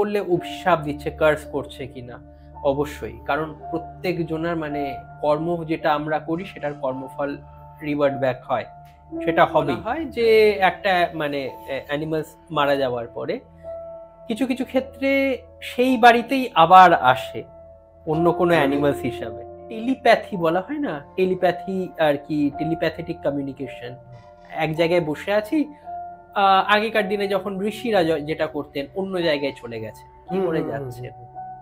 বললে অভিশাপ দিচ্ছে, কার্স করছে কিনা, অবশ্যই, কারণ প্রত্যেক জনের মানে কর্ম যেটা আমরা করি সেটার কর্মফল রিভার্ট ব্যাক হয়, সেটা হবে। হয় যে একটা মানে অ্যানিমালস মারা যাওয়ার পরে কিছু কিছু ক্ষেত্রে সেই বাড়িতেই আবার আসে অন্য কোনো অ্যানিমালস হিসাবে। টেলিপ্যাথি বলা হয় না, টেলিপ্যাথি আর কি, টেলিপ্যাথেটিক কমিউনিকেশন। এক জায়গায় বসে আছি, আগেকার দিনে যখন ঋষিরা যেটা করতেন, অন্য জায়গায় চলে গেছে, কি করে যাচ্ছে,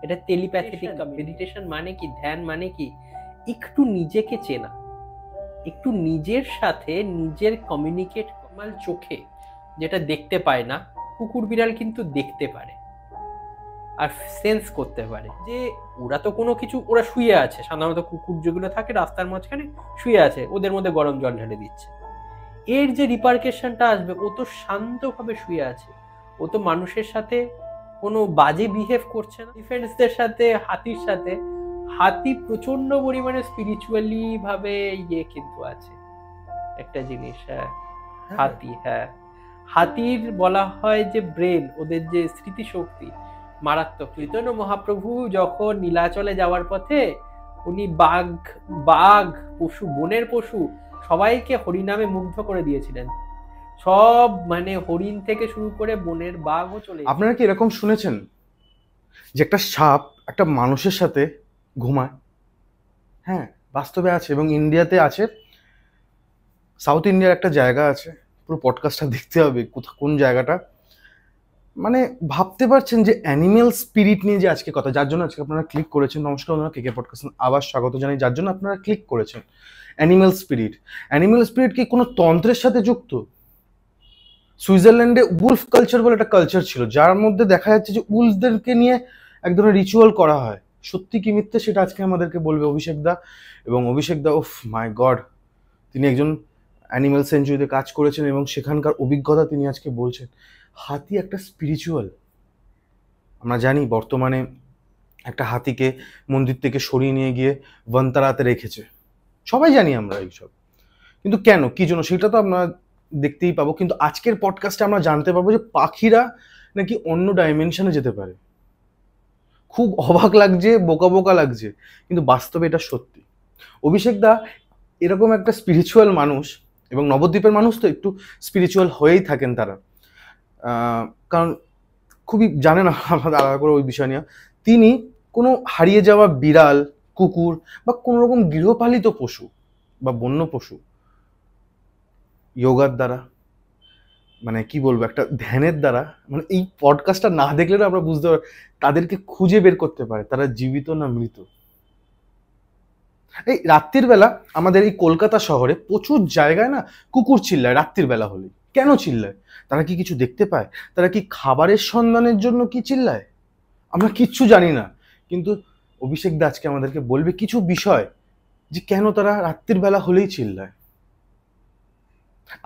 এটা টেলিপ্যাথেটিক মেডিটেশন। মানে কি, ধ্যান মানে কি, একটু নিজেকে চেনা, একটু নিজের সাথে নিজের কমিউনিকেট। নরমাল চোখে যেটা দেখতে পায় না, কুকুর বিড়াল কিন্তু দেখতে পারে আর সেন্স করতে পারে যে ওরা তো কোনো কিছু, ওরা শুয়ে আছে, সাধারণত কুকুর যেগুলো থাকে রাস্তার মাঝখানে শুয়ে আছে, ওদের মধ্যে গরম জল ঢেলে দিচ্ছে, এর যে রিপারকেশনটা আসবে, ও তো শান্তভাবে শুয়ে আছে, ও তো মানুষের সাথে কোনো বাজে বিহেভ করছে না। ডিফেন্সদের সাথে, হাতির সাথে, হাতি প্রচন্ড পরিমাণে স্পিরিচুয়ালি ভাবে কিন্তু আছে একটা জিনিস। হ্যাঁ, হাতি, হ্যাঁ, হাতির বলা হয় যে ব্রেন, ওদের যে স্মৃতিশক্তি মারাত্মক। চৈতন্য মহাপ্রভু যখন নীলাচলে যাওয়ার পথে উনি বাঘ বাঘ পশু, বনের পশু সবাইকে হরিনামে মুগ্ধ করে দিয়েছিলেন, সব মানে হরিণ থেকে শুরু করে বনের বাঘও চলে। আপনারা কি এরকম শুনেছেন যে একটা সাপ একটা মানুষের সাথে ঘুমায়? হ্যাঁ, বাস্তবে আছে, এবং ইন্ডিয়াতে আছে। সাউথ ইন্ডিয়ার একটা জায়গা আছে, পুরো পডকাস্টটা দেখতে হবে কোন জায়গাটা। মানে ভাবতে পারছেন যে অ্যানিমেল স্পিরিট নিয়ে যে আজকে কথা, যার জন্য আজকে আপনারা ক্লিক করেছেন। নমস্কার বন্ধুরা, কেকে পডকাস্ট আবার স্বাগত জানাই। যার জন্য আপনারা ক্লিক করেছেন অ্যানিমেল স্পিরিট। অ্যানিমেল স্পিরিট কি কোনো তন্ত্রের সাথে যুক্ত? সুইজারল্যান্ডে উলফ কালচার বলে একটা কালচার ছিল, যার মধ্যে দেখা যাচ্ছে যে উলফদেরকে নিয়ে এক ধরনের রিচুয়াল করা হয়। সত্যি কি মিথ্যে সেটা আজকে আমাদেরকে বলবে অভিষেক দা। এবং অভিষেক দা, ওফ মাই গড, তিনি একজন অ্যানিমেল সেঞ্চুরিতে কাজ করেছেন এবং সেখানকার অভিজ্ঞতা তিনি আজকে বলছেন। হাতি একটা স্পিরিচুয়াল। আমরা জানি বর্তমানে একটা হাতিকে মন্দির থেকে সরিয়ে নিয়ে গিয়ে বন্তারাতে রেখেছে, সবাই জানি আমরা এইসব। কিন্তু কেন, কি জন্য, সেটা তো আমরা দেখতেই পাবো। কিন্তু আজকের পডকাস্টে আমরা জানতে পারবো যে পাখিরা নাকি অন্য ডাইমেনশনে যেতে পারে। খুব অবাক লাগছে, বোকা বোকা লাগছে, কিন্তু বাস্তবে এটা সত্যি। অভিষেক দা এরকম একটা স্পিরিচুয়াল মানুষ, এবং নবদ্বীপের মানুষ তো একটু স্পিরিচুয়াল হয়েই থাকেন তারা, কারণ খুবই জানেন আমাদের আলাদা করে ওই বিষয় নিয়ে। তিনি কোনো হারিয়ে যাওয়া বিড়াল, কুকুর বা কোনো রকম গৃহপালিত পশু বা বন্য পশু যোগার দ্বারা, মানে কি বলবো, একটা ধ্যানের দ্বারা, মানে এই পডকাস্টটা না দেখলে না আমরা বুঝতে পারি তাদেরকে খুঁজে বের করতে পারে তারা জীবিত না মৃত। এই রাত্রির বেলা আমাদের এই কলকাতা শহরে প্রচুর জায়গায় না কুকুর চিল্লায় রাত্রির বেলা হলে। কেন চিল্লায়? তারা কি কিছু দেখতে পায়? তারা কি খাবারের সন্ধানের জন্য কি চিল্লায়? আমরা কিচ্ছু জানি না, কিন্তু অভিষেক দা আজকে আমাদেরকে বলবে কিছু বিষয় যে কেন তারা রাত্রির বেলা হলেই চিল্লায়।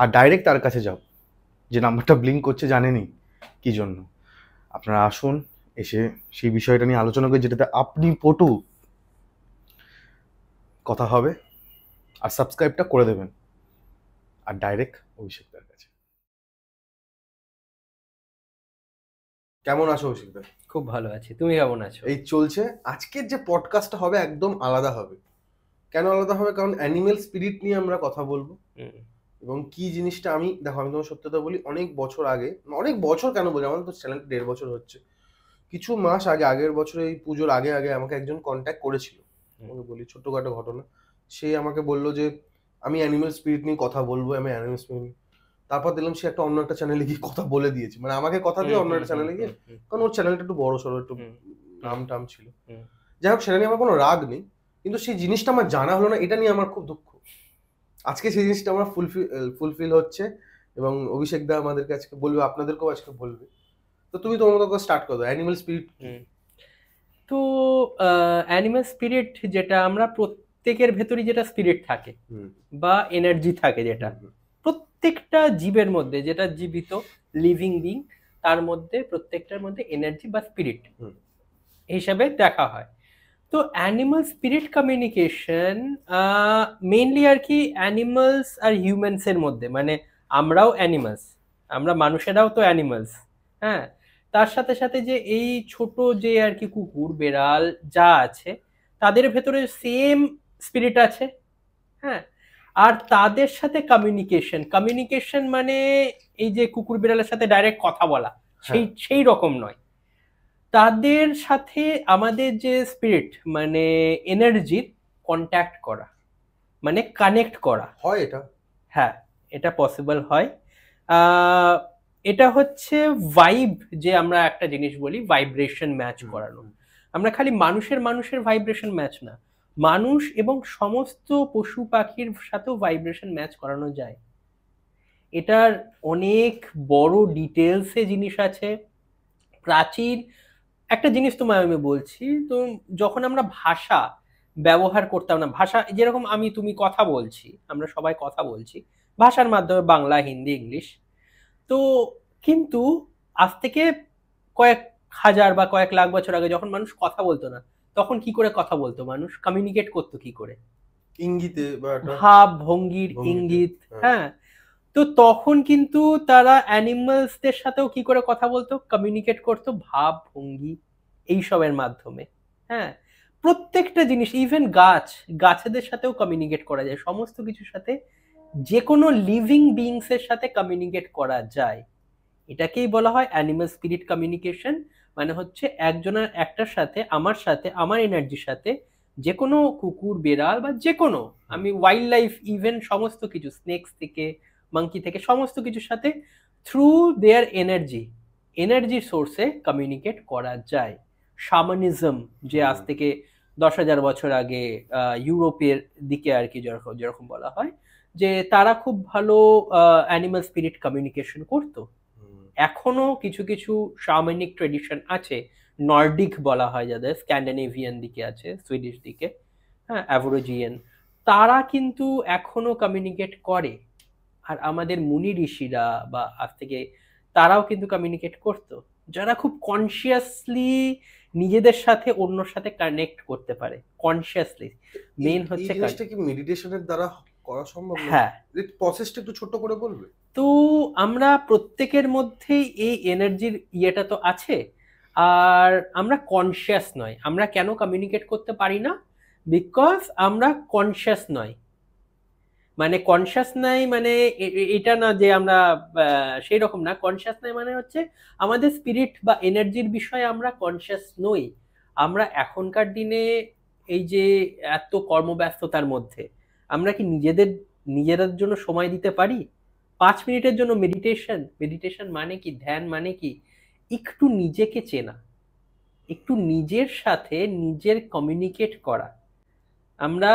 আর ডাইরেক্ট তার কাছে যাও, যে নাম্বারটা ব্লিঙ্ক করছে জানেনি কি জন্য। আপনারা আসুন, এসে সেই বিষয়টা নিয়ে আলোচনা করে, যেটাতে আপনি পটু কথা হবে। আর সাবস্ক্রাইবটা করে দেবেন, আর ডাইরেক্ট অভিষেকদার কাছে। কেমন আছো অভিষেকদা? খুব ভালো আছি, তুমি কেমন আছো? এই চলছে। আজকের যে পডকাস্টটা হবে একদম আলাদা হবে। কেন আলাদা হবে? কারণ অ্যানিমেল স্পিরিট নিয়ে আমরা কথা বলবো। এবং কি জিনিসটা, আমি দেখো, আমি তোমার সত্যতা বলি, অনেক বছর আগে, অনেক বছর কেন বলি, আমাদের তো চ্যানেল 1.5 বছর হচ্ছে, কিছু মাস আগে, আগের বছর এই পুজোর আগে আগে আমাকে একজন কন্ট্যাক্ট করেছিল। আমাকে বলি ছোট্টখাটো ঘটনা, সে আমাকে বললো যে আমি অ্যানিমেল স্পিরিট নিয়ে কথা বলবো, আমি অ্যানিমেল স্পিরিট। তারপর দেখলাম সে একটা অন্য একটা চ্যানেলে গিয়ে কথা বলে দিয়েছে, মানে আমাকে কথা দিয়ে অন্য একটা চ্যানেলে গিয়ে, কারণ ওর চ্যানেলটা একটু বড় সড়ো, একটু নাম টাম ছিল। যাই হোক, সেটা নিয়ে আমার কোনো রাগ নেই, কিন্তু সেই জিনিসটা আমার জানা হলো না, এটা নিয়ে আমার খুব দুঃখ। আজকে সেই জিনিসটা আমার ফুলফিল হচ্ছে, এবং অভিষেক দা আমাদেরকে আজকে বলবে, আপনাদেরকেও আজকে বলবে। তো তুমি তোমার মতো স্টার্ট করো, অ্যানিমেল স্পিরিট। তো অ্যানিমাল স্পিরিট যেটা, আমরা প্রত্যেকের ভেতরই যেটা স্পিরিট থাকে বা এনার্জি থাকে, যেটা প্রত্যেকটা জীবের মধ্যে, যেটা জীবিত লিভিং বিং, তার মধ্যে প্রত্যেকটার মধ্যে এনার্জি বা স্পিরিট হিসাবে দেখা হয়। তো অ্যানিমাল স্পিরিট কমিউনিকেশন মেইনলি আর কি অ্যানিমালস আর হিউম্যানসের মধ্যে, মানে আমরাও অ্যানিমালস, আমরা মানুষেরাও তো অ্যানিমালস। হ্যাঁ, তার সাথে সাথে যে এই ছোট যে আর কি কুকুর বেড়াল যা আছে তাদের ভেতরে সেম স্পিরিট আছে। হ্যাঁ, আর তাদের সাথে কমিউনিকেশন মানে এই যে কুকুর বিড়ালের সাথে ডাইরেক্ট কথা বলা সেই রকম নয়। তাদের সাথে আমাদের যে স্পিরিট মানে এনার্জির কন্ট্যাক্ট করা, মানে কানেক্ট করা হয় এটা। হ্যাঁ, এটা পসিবল হয়। আহ, এটা হচ্ছে ভাইব, যে আমরা একটা জিনিস বলি ভাইব্রেশন ম্যাচ করানো। আমরা খালি মানুষের ভাইব্রেশন ম্যাচ না, মানুষ এবং সমস্ত পশু পাখির সাথেও ভাইব্রেশন ম্যাচ করানো যায়। এটার অনেক বড় ডিটেলসে জিনিস আছে। প্রাচীন একটা জিনিস তোমায় আমি বলছি, তো যখন আমরা ভাষা ব্যবহার করতাম না, ভাষা যেরকম আমি তুমি কথা বলছি, আমরা সবাই কথা বলছি ভাষার মাধ্যমে, বাংলা হিন্দি ইংলিশ, তো কিন্তু আজ থেকে কয়েক হাজার বা কয়েক লাখ বছর আগে যখন মানুষ কথা বলতো না, তখন কি করে কথা বলতো মানুষ, কমিউনিকেট করতো কি করে? ইঙ্গিতে বা ভাব ভঙ্গির ইঙ্গিত। হ্যাঁ, তো তখন কিন্তু তারা অ্যানিমালসদের সাথেও কি করে কথা বলতো, কমিউনিকেট করতো ভাব ভঙ্গি এইসবের মাধ্যমে। হ্যাঁ, প্রত্যেকটা জিনিস, ইভেন গাছেদের সাথেও কমিউনিকেট করা যায়, সমস্ত কিছুর সাথে, যে কোনো লিভিং বিংস এর সাথে কমিউনিকেট করা যায়। এটাকেই বলা হয় অ্যানিমাল স্পিরিট কমিউনিকেশন। মানে হচ্ছে একজনের একটার সাথে, আমার এনার্জির সাথে, যে কোনো কুকুর বেড়াল বা যে কোনো, আমি ওয়াইল্ড লাইফ ইভেন সমস্ত কিছু, স্নেকস থেকে মাঙ্কি থেকে সমস্ত কিছুর সাথে থ্রু দেয়ার এনার্জি সোর্সে কমিউনিকেট করা যায়। শামানিজম, যে আজ থেকে 10,000 বছর আগে ইউরোপের দিকে আর কি যেরকম বলা হয়, যে তারা খুব ভালো অ্যানিমাল স্পিরিট কমিউনিকেশন করতো। এখনো কিছু কিছু শামানিক ট্রেডিশন আছে, নর্ডিক বলা হয় যাদের, স্ক্যান্ডিনেভিয়ান দিকে আছে, সুইডিশ দিকে, হ্যাঁ, অ্যাভোরিজিয়ান, তারা কিন্তু এখনো কমিউনিকেট করে। আর আমাদের মুনি ঋষিরা বা আজ থেকে তারাও কিন্তু কমিউনিকেট করতো, যারা খুব কনসিয়াসলি নিজেদের সাথে অন্যর সাথে কানেক্ট করতে পারে কনসিয়াসলি। মেইন হচ্ছে জিনিসটা কি মেডিটেশনের দ্বারা করা সম্ভব? হ্যাঁ, প্রসেসটা একটু ছোট করে বলবে? তো আমরা প্রত্যেকের মধ্যেই এই এনার্জির ইয়েটা তো আছে, আর আমরা কনসিয়াস নয়। আমরা কেন কমিউনিকেট করতে পারি না? বিকজ আমরা কনসিয়াস নয়। মানে কনসিয়াস নাই মানে এটা না যে আমরা সেই রকম না, কনসিয়াস নাই মানে হচ্ছে আমাদের স্পিরিট বা এনার্জির বিষয়ে আমরা কনসিয়াস নই। আমরা এখনকার দিনে এই যে এত কর্মব্যস্ততার মধ্যে আমরা কি নিজেদের জন্য সময় দিতে পারি? 5 মিনিটের জন্য মেডিটেশন মানে কি, ধ্যান মানে কি, একটু নিজেকে চেনা, একটু নিজের সাথে নিজের কমিউনিকেট করা। আমরা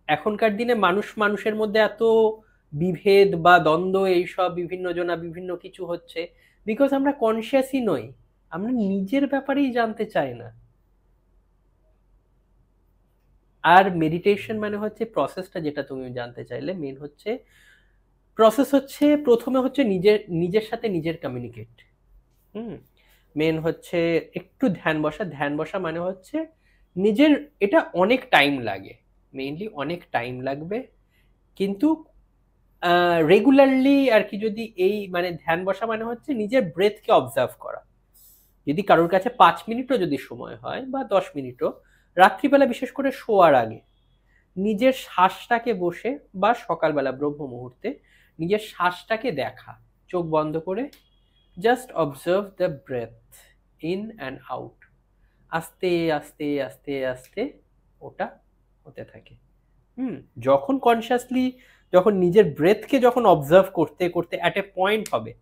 এখনকার দিনে মানুষের মধ্যে এত বিভেদ বা দ্বন্দ্ব, এইসব বিভিন্ন জনা বিভিন্ন কিছু হচ্ছে, বিকজ আমরা কনসিয়াসই নই, আমরা নিজের ব্যাপারেই জানতে চাই না। আর মেডিটেশন মানে হচ্ছে প্রসেসটা, যেটা তুমি জানতে চাইলে, মেন হচ্ছে প্রসেস হচ্ছে প্রথমে হচ্ছে নিজের সাথে নিজের কমিউনিকেট। মেন হচ্ছে একটু ধ্যান বসা মানে হচ্ছে নিজের, এটা অনেক টাইম লাগে, মেইনলি অনেক টাইম লাগবে, কিন্তু রেগুলারলি আর কি, যদি এই মানে ধ্যান বসা মানে হচ্ছে নিজের ব্রেথকে অবজার্ভ করা। যদি কারোর কাছে 5 মিনিটও যদি সময় হয় বা 10 মিনিটও, রাত্রিবেলা বিশেষ করে শোয়ার আগে নিজের শ্বাসটাকে বসে, বা সকালবেলা ব্রহ্ম মুহূর্তে নিজের শ্বাসটাকে দেখা, চোখ বন্ধ করে just observe the breath in and out. আস্তে আস্তে আস্তে আস্তে ওটা হতে থাকে। যখন কনসিয়াসলি, যখন নিজের ব্রেথকে যখন অবজার্ভ করতে করতে অ্যাট এ পয়েন্ট হবে,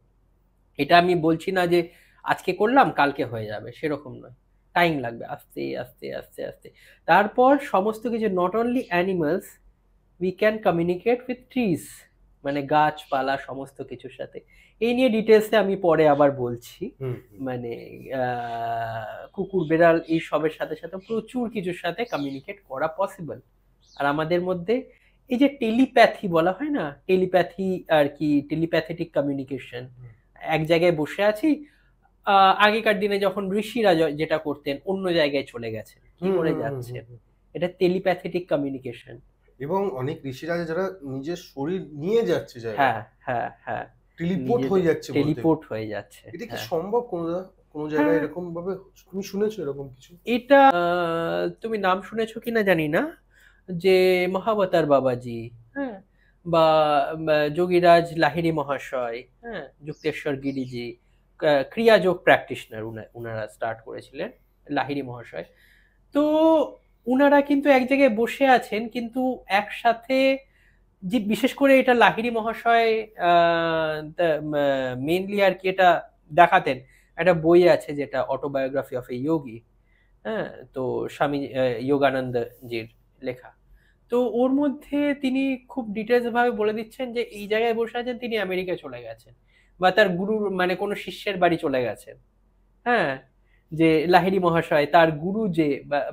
এটা আমি বলছি না যে আজকে করলাম কালকে হয়ে যাবে, সেরকম নয়, টাইম লাগবে, আস্তে আস্তে আস্তে আস্তে। তারপর সমস্ত কিছু, not only animals, we can communicate with trees, মানে গাছপালা সমস্ত কিছুর সাথে। এই নিয়ে ডিটেলসে আমি পরে আবার বলছি। মানে কুকুর বেড়াল এই সবের সাথে সাথে প্রচুর কিছুর সাথে কমিউনিকেট করা পসিবল। আর আমাদের মধ্যে এই যে টেলিপ্যাথি বলা হয় না, টেলিপ্যাথি আর কি, টেলিপ্যাথেটিক কমিউনিকেশন, এক জায়গায় বসে আছি, আগেকার দিনে যখন ঋষিরা যেটা করতেন, অন্য জায়গায় চলে গেছে, কি করে যাচ্ছে, এটা টেলিপ্যাথেটিক কমিউনিকেশন। এবং অনেক ঋষিরা যারা নিজের শরীর নিয়ে যাচ্ছে, হ্যাঁ হ্যাঁ হ্যাঁ, টেলিপোর্ট হয়ে যাচ্ছে। টেলিপোর্ট হয়ে যাচ্ছে। এটা কি সম্ভব কোনটা? কোনো জায়গায় হ্যাঁ। এরকম ভাবে তুমি শুনেছো এরকম কিছু? এটা তুমি নাম শুনেছো কিনা জানি না, যে মহাবতার বাবাজি, হ্যাঁ, বা যোগীরাজ লাহিড়ী মহাশয়, হ্যাঁ, যুক্তেশ্বর গিরিজি, ক্রিয়াযোগ প্র্যাকটিশনার উনারা স্টার্ট করেছিলেন, লাহিড়ী মহাশয়। তো উনারা কিন্তু এক জায়গায় বসে আছেন, কিন্তু একসাথে, যে বিশেষ করে এটা লাহিড়ী মহাশয় মেনলি আর কি এটা দেখাতেন। একটা বই আছে যেটা অটোবায়োগ্রাফি অফ এ যোগী, হ্যাঁ, তো স্বামী যোগানন্দ জির লেখা। তো ওর মধ্যে তিনি খুব ডিটেলস ভাবে বলে দিচ্ছেন যে এই জায়গায় বসে আছেন, তিনি আমেরিকা চলে গেছেন, বা তার গুরুর মানে কোনো শিষ্যের বাড়ি চলে গেছেন, হ্যাঁ, যে লাহিড়ী মহাশয় তার গুরু যে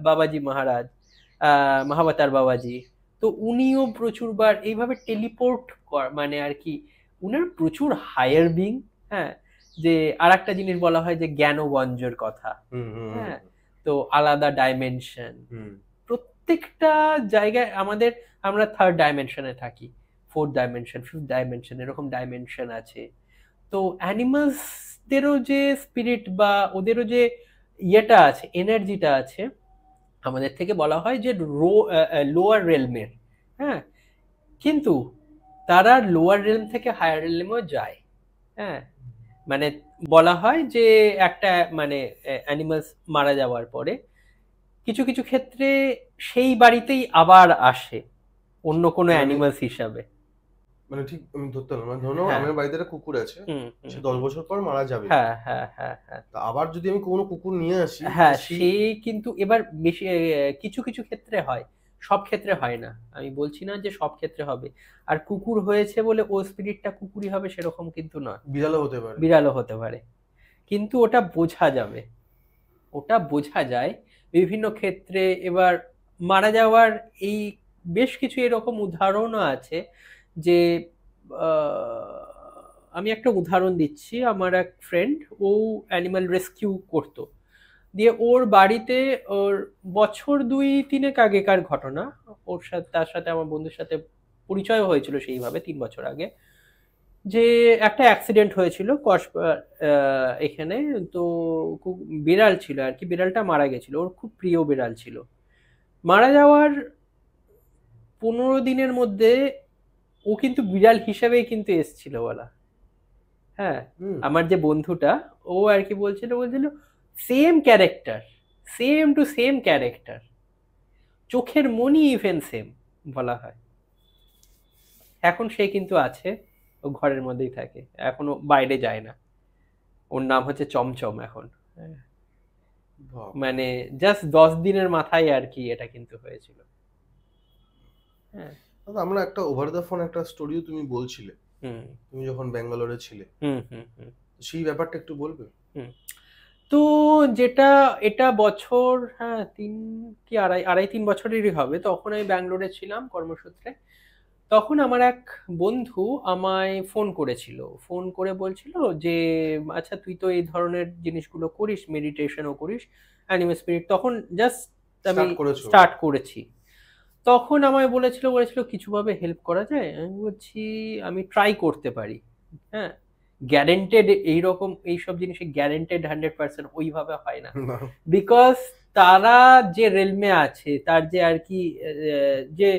বাবাজি মহারাজ, মহাবতার বাবাজি, তো উনিও প্রচুরবার এইভাবে টেলিপোর্ট মানে আর কি, উনার প্রচুর হায়ার বিং, হ্যাঁ, যে আর একটা জিনিস বলা হয় যে জ্ঞানবঞ্জের কথা, হ্যাঁ, তো আলাদা ডাইমেনশন, প্রত্যেকটা জায়গায় আমাদের, আমরা থার্ড ডাইমেনশনে থাকি, ফোর্থ ডাইমেনশন, ফিফথ ডাইমেনশন, এরকম ডাইমেনশন আছে। তো অ্যানিমালসদেরও যে স্পিরিট বা ওদেরও যে ইয়েটা আছে, এনার্জিটা আছে, আমাদের থেকে বলা হয় যে লোয়ার রেলমের, হ্যাঁ, কিন্তু তারা লোয়ার রেলম থেকে হায়ার রেলমেও যায়, হ্যাঁ, মানে বলা হয় যে একটা মানে অ্যানিমালস মারা যাওয়ার পরে কিছু কিছু ক্ষেত্রে সেই বাড়িতেই আবার আসে অন্য কোনো মানে অ্যানিমালস হিসাবে। মানে ঠিক আমি ধরতে পারলাম না, ধরো হ্যাঁ। আমার বাড়িতে একটা কুকুর আছে, হুম, হুম, সে হুম। 10 বছর পর মারা যাবে, হ্যাঁ, হ্যাঁ, হ্যাঁ, হ্যাঁ। তা আবার যদি আমি কোনো কুকুর নিয়ে আসি, তা হ্যাঁ, সেই সে কিন্তু এবার বেশি কিছু কিছু ক্ষেত্রে হয়, সব ক্ষেত্রে হয় না, আমি বলছি না যে সব ক্ষেত্রে হবে। আর কুকুর হয়েছে বলে ও স্পিরিটটা কুকুরই হবে সেরকম কিন্তু নয়, বিড়ালও হতে পারে। বিড়ালও হতে পারে। কিন্তু ওটা বোঝা যাবে, ওটা বোঝা যায় বিভিন্ন ক্ষেত্রে। এবার মারা যাওয়ার এই বেশ কিছু এরকম উদাহরণও আছে, যে আহ, আমি একটা উদাহরণ দিচ্ছি, আমার এক ফ্রেন্ড, ও অ্যানিমাল রেস্কিউ করতো, দিয়ে ওর বাড়িতে, ওর বছর দুই তিনেক আগেকার ঘটনা, ওর সাথে, তার সাথে আমার বন্ধুর সাথে পরিচয় হয়েছিল সেইভাবে 3 বছর আগে, যে একটা অ্যাক্সিডেন্ট হয়েছিল এখানে। তো খুব বিড়াল ছিল আর কি, বিড়ালটা মারা গেছিল, ওর খুব প্রিয় বিড়াল ছিল। মারা যাওয়ার 15 দিনের মধ্যে ও কিন্তু বিড়াল হিসেবেই কিন্তু এসছিল বলা, হ্যাঁ, হুম। আমার যে বন্ধুটা, ও আর কি বলছিল same character, same to same character, চোখের মনি ইভেন সেম বলা হয়। এখন সে কিন্তু আছে, ও ঘরের মধ্যেই থাকে, এখনো বাইরে যায় না। ওর নাম হচ্ছে চমচম এখন, হ্যাঁ, বাবা। মানে জাস্ট 10 দিনের মাথায় আর কি এটা কিন্তু হয়েছিল, হ্যাঁ। দাদা, আমরা একটা ওভার দ্য ফোন একটা স্টোরিও তুমি বলছিলে, হুম, তুমি যখন ব্যাঙ্গালোরে ছিলে, হুম, হুম, হুম, তো সেই ব্যাপারটা একটু বলবে? হুম। তো যেটা, এটা বছর, হ্যাঁ, 3 কি 3.5 বছরেরই হবে, তখন আমি ব্যাঙ্গালোরে ছিলাম কর্মসূত্রে। তখন আমার এক বন্ধু আমায় ফোন করেছিল, ফোন করে বলছিল যে আচ্ছা তুই তো এই ধরনের জিনিসগুলো করিস, মেডিটেশনও করিস, অ্যানিমে স্পিরিট, তখন জাস্ট আমি স্টার্ট করেছো? স্টার্ট করেছি। তখন আমায় বলেছিল কিছুভাবে হেল্প করা যায়, আমি বলছি আমি ট্রাই করতে পারি, হ্যাঁ, গ্যারেন্টেড এইরকম এইসব জিনিসে গ্যারেন্টেড 100% ওইভাবে হয় না, না। বিকজ তারা যে রেলমে আছে, তার যে আর কি যে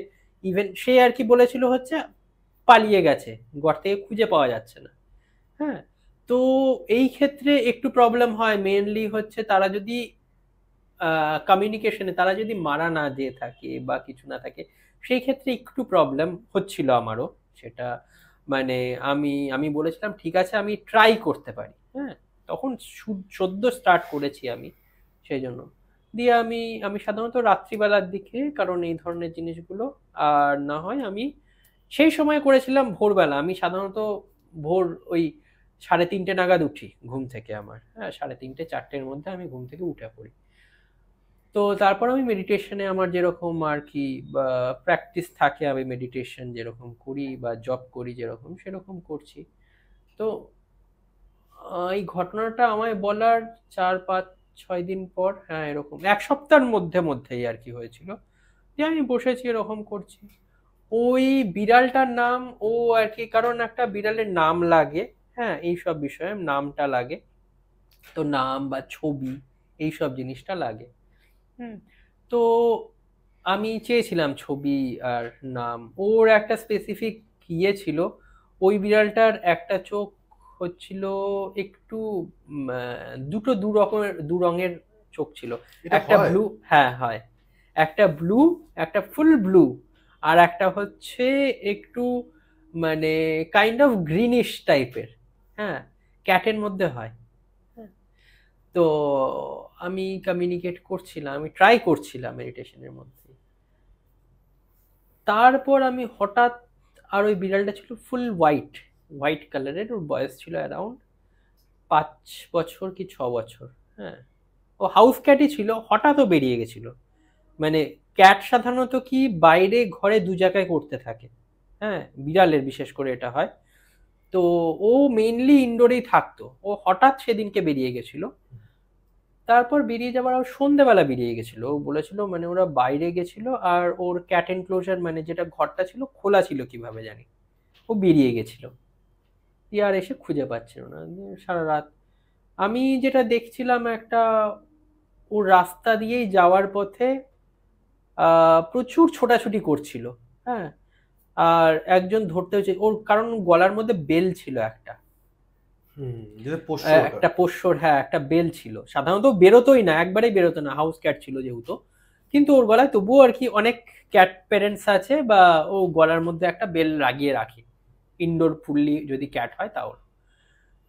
ইভেন সে আর কি বলেছিল হচ্ছে পালিয়ে গেছে, ঘর থেকে খুঁজে পাওয়া যাচ্ছে না, হ্যাঁ। তো এই ক্ষেত্রে একটু প্রবলেম হয়, মেনলি হচ্ছে তারা যদি কমিউনিকেশনে তারা যদি মারা না যেয়ে থাকে বা কিছু না থাকে, সেই ক্ষেত্রে একটু প্রবলেম হচ্ছিল আমারও সেটা। মানে আমি আমি বলেছিলাম ঠিক আছে আমি ট্রাই করতে পারি, হ্যাঁ, তখন সদ্য স্টার্ট করেছি আমি, সেই জন্য। দিয়ে আমি আমি সাধারণত রাত্রিবেলার দিকে, কারণ এই ধরনের জিনিসগুলো, আর না হয় আমি সেই সময় করেছিলাম ভোরবেলা। আমি সাধারণত ভোর ওই 3:30 নাগাদ উঠি ঘুম থেকে, আমার, হ্যাঁ, 3:30 4টের মধ্যে আমি ঘুম থেকে উঠে পড়ি। তো তারপর আমি মেডিটেশনে আমার যেরকম আর কি বা প্র্যাকটিস থাকে, আমি মেডিটেশন যেরকম করি বা জব করি যেরকম সেরকম করছি। তো এই ঘটনাটা আমায় বলার 4 5 6 দিন পর, হ্যাঁ, এরকম 1 সপ্তাহের মধ্যেই আর কি হয়েছিল, যে আমি বসেছি এরকম করছি। ওই বিড়ালটার নাম, ও আর কি, কারণ একটা বিড়ালের নাম লাগে, হ্যাঁ, এই সব বিষয়ে নামটা লাগে। তো নাম বা ছবি এইসব জিনিসটা লাগে। হুম। তো আমি চেয়েছিলাম ছবি আর নাম। ওর একটা স্পেসিফিক ইয়ে ছিল। ওই বিড়ালটার একটা চোখ হচ্ছিল একটু দুটো দু রকমের দু রঙের চোখ ছিল। এটা একটা হয়? ব্লু, হ্যাঁ হয়। একটা ব্লু, একটা ফুল ব্লু, আর একটা হচ্ছে একটু মানে কাইন্ড অফ গ্রিনিশ টাইপের। হ্যাঁ, ক্যাটের মধ্যে হয়। হ্যাঁ। তো আমি কমিউনিকেট করছিলাম, আমি ট্রাই করছিলাম মেডিটেশনের মধ্যে। তারপর আমি হঠাৎ, আর ওই বিড়ালটা ছিল ফুল হোয়াইট, হোয়াইট কালারের। ওর বয়স ছিল অ্যারাউন্ড 5 বছর কি 6 বছর। হ্যাঁ, ও হাউস ক্যাটই ছিল, হঠাৎ ও বেরিয়ে গেছিল। মানে ক্যাট সাধারণত কি বাইরে ঘরে দু জায়গায় করতে থাকে। হ্যাঁ, বিড়ালের বিশেষ করে এটা হয়। তো ও মেইনলি ইনডোরেই থাকতো, ও হঠাৎ সেদিনকে বেরিয়ে গেছিল। তারপর বেরিয়ে যাবার আর সন্ধেবেলা বেরিয়ে গেছিল। ও বলেছিল মানে ওরা বাইরে গেছিল, আর ওর ক্যাট এনক্লোজার মানে যেটা ঘরটা ছিল খোলা ছিল কিভাবে জানি, ও বেরিয়ে গেছিল। দিয়ে আর এসে খুঁজে পাচ্ছিল না। দিয়ে সারা রাত আমি যেটা দেখছিলাম, একটা ওর রাস্তা দিয়েই যাওয়ার পথে প্রচুর ছোটাছুটি করছিল। হ্যাঁ, আর একজন ধরতে হয়েছে ওর, কারণ গলার মধ্যে বেল ছিল একটা। যেটা পোষ্য ওটা। একটা পোষ্যর, হ্যাঁ একটা বেল ছিল। সাধারণত বেরোতোই না, একবারেই বেরোতো না, হাউস ক্যাট ছিল যেহেতু। কিন্তু ওর গলায় তবুও আর কি, অনেক ক্যাট প্যারেন্টস আছে বা ও গলার মধ্যে একটা বেল লাগিয়ে রাখে, ইনডোর ফুললি যদি ক্যাট হয় তাও।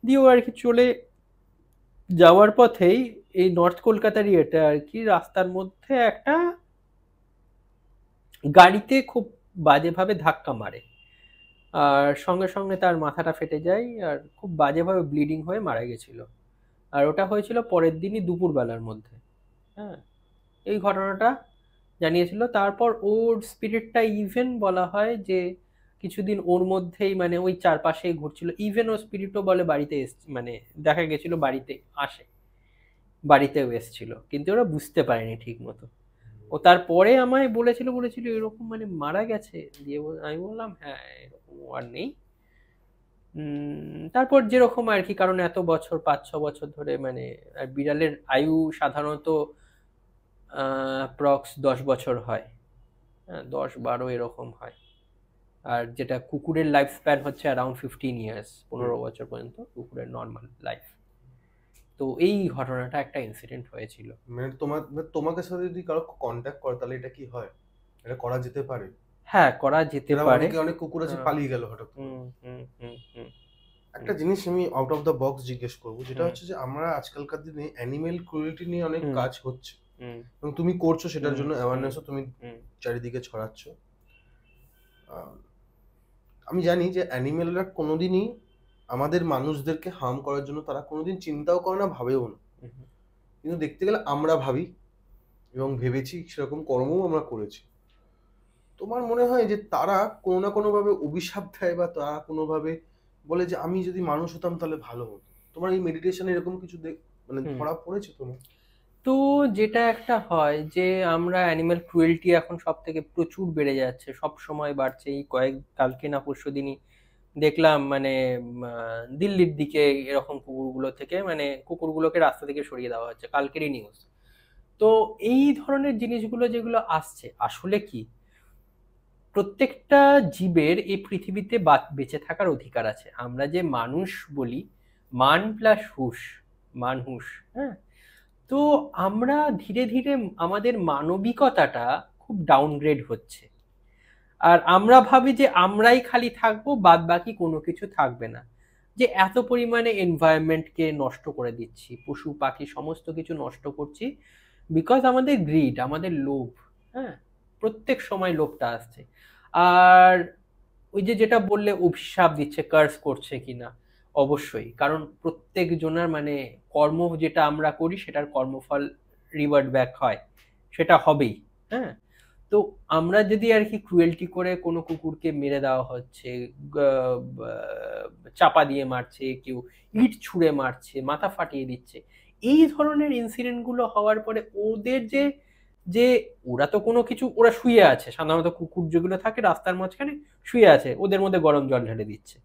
দিয়ে ও আর কি চলে যাওয়ার পথেই এই নর্থ কলকাতার ইয়েটা আর কি, রাস্তার মধ্যে একটা গাড়িতে খুব বাজেভাবে ধাক্কা মারে। আর সঙ্গে সঙ্গে তার মাথাটা ফেটে যায়, আর খুব বাজেভাবে ব্লিডিং হয়ে মারা গেছিল। আর ওটা হয়েছিল পরের দিনই দুপুরবেলার মধ্যে। হ্যাঁ, এই ঘটনাটা জানিয়েছিল। তারপর ওর স্পিরিটটা ইভেন বলা হয় যে কিছুদিন ওর মধ্যেই মানে ওই চারপাশেই ঘুরছিল। ইভেন ও স্পিরিটও বলে বাড়িতে মানে দেখা গেছিল বাড়িতে আসে, বাড়িতেও এসেছিল, কিন্তু ওরা বুঝতে পারেনি ঠিক মতো। ও তারপরে আমায় বলেছিল এরকম মানে মারা গেছে। দিয়ে আমি বললাম হ্যাঁ এরকম আর নেই। তারপর যেরকম আর কি, কারণ এত বছর 5-6 বছর ধরে মানে, আর বিড়ালের আয়ু সাধারণত প্রক্স 10 বছর হয়। হ্যাঁ, 10-12 এরকম হয়। আর যেটা কুকুরের লাইফ স্প্যান হচ্ছে অ্যারাউন্ড 15 ইয়ার্স, 15 বছর পর্যন্ত কুকুরের নর্মাল লাইফ। তো এই ঘটনাটা একটা ইনসিডেন্ট হয়েছিল। মানে তোমাকে সাথে যদি কারো কন্ট্যাক্ট করে তাহলে এটা কি হয়? এটা করা যেতে পারে? হ্যাঁ, করা যেতে যেরকম পারে। অনেক কুকুর আছে পালিয়ে গেল হঠাৎ করে। হুম হুম হুম হুম একটা জিনিস আমি আউট অফ দ্য বক্স জিজ্ঞেস করবো, যেটা হুম হচ্ছে যে আমরা আজকালকার দিনে অ্যানিমেল ক্রুয়েল্টি নিয়ে অনেক হুম কাজ হচ্ছে, হুম এবং তুমি করছো সেটার হুম জন্য হুম অ্যাওয়ারনেসও তুমি হুম চারিদিকে ছড়াচ্ছ। আহ, আমি জানি যে অ্যানিমেলরা কোনোদিনই আমাদের মানুষদেরকে হার্ম করার জন্য তারা কোনোদিন চিন্তাও করে না, ভাবেও না। হুম কিন্তু দেখতে গেলে আমরা ভাবি এবং ভেবেছি, সেরকম কর্মও আমরা করেছি। তোমার মনে হয় যে তারা কোনো না কোনোভাবে অভিশাপ দেয়, বা তারা কোনোভাবে বলে যে আমি যদি মানুষ হতাম তাহলে ভালো হতো? তোমার এই মেডিটেশনে এরকম কিছু মানে হুম। ধরা পড়েছে তোমার? তো যেটা একটা হয় যে আমরা অ্যানিমাল ক্রুয়েলটি এখন সব থেকে প্রচুর বেড়ে যাচ্ছে, সব সময় বাড়ছে। এই কালকে না পরশু দিনই দেখলাম মানে দিল্লির দিকে এরকম কুকুরগুলো থেকে মানে কুকুরগুলোকে রাস্তা থেকে সরিয়ে দেওয়া হচ্ছে, কালকেরই নিউজ। তো এই ধরনের জিনিসগুলো যেগুলো আসছে, আসলে কি প্রত্যেকটা জীবের এই পৃথিবীতে বেঁচে থাকার অধিকার আছে। আমরা যে মানুষ বলি, মান প্লাস হুশ, মানহুস। হ্যাঁ, তো আমরা ধীরে ধীরে আমাদের মানবিকতাটা খুব ডাউনগ্রেড হচ্ছে। আর আমরা ভাবি যে আমরাই খালি থাকবো, বাদ বাকি কোনো কিছু থাকবে না। যে এত পরিমাণে এনভায়রনমেন্টকে নষ্ট করে দিচ্ছি, পশু পাখি সমস্ত কিছু নষ্ট করছি, বিকজ আমাদের গ্রিড, আমাদের লোভ। হ্যাঁ, প্রত্যেক সময় লোভটা আসছে। আর ওই যে যেটা বললে অভিশাপ দিচ্ছে, কার্স করছে কিনা, অবশ্যই। কারণ প্রত্যেক জনের মানে কর্ম যেটা আমরা করি সেটার কর্মফল রিভার্ট ব্যাক হয়, সেটা হবেই। হ্যাঁ, তো আমরা যদি আর কি ক্রুয়েলটি করে কোনো কুকুরকে মেরে দেওয়া হচ্ছে, চাপা দিয়ে মারছে, কেউ ইট ছুঁড়ে মারছে, মাথা ফাটিয়ে দিচ্ছে, এই ধরনের ইনসিডেন্ট গুলো হওয়ার পরে ওদের যে যে ওরা তো কোনো কিছু, ওরা শুয়ে আছে, সাধারণত কুকুর যেগুলো থাকে রাস্তার মাঝখানে শুয়ে আছে, ওদের মধ্যে গরম জল ঢেলে দিচ্ছে।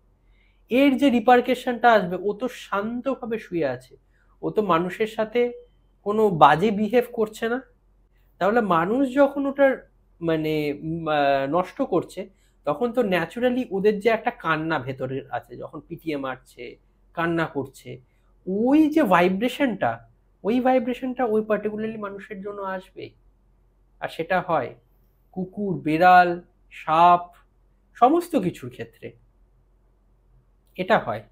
এর যে রিপারকেশনটা আসবে, ও তো শান্তভাবে শুয়ে আছে, ও ও তো মানুষের সাথে কোনো বাজে বিহেভ করছে না। তাহলে মানুষ যখন ওটার মানে নষ্ট করছে, তখন তো ন্যাচুরালি ওদের যে একটা কান্না ভেতরের আছে, যখন পিটিয়ে মারছে, কান্না করছে, ওই যে ভাইব্রেশনটা, ওই ভাইব্রেশনটা ওই পার্টিকুলারলি মানুষের জন্য আসবে। আর সেটা হয় কুকুর, বেড়াল, সাপ, সমস্ত কিছুর ক্ষেত্রে এটা হয়।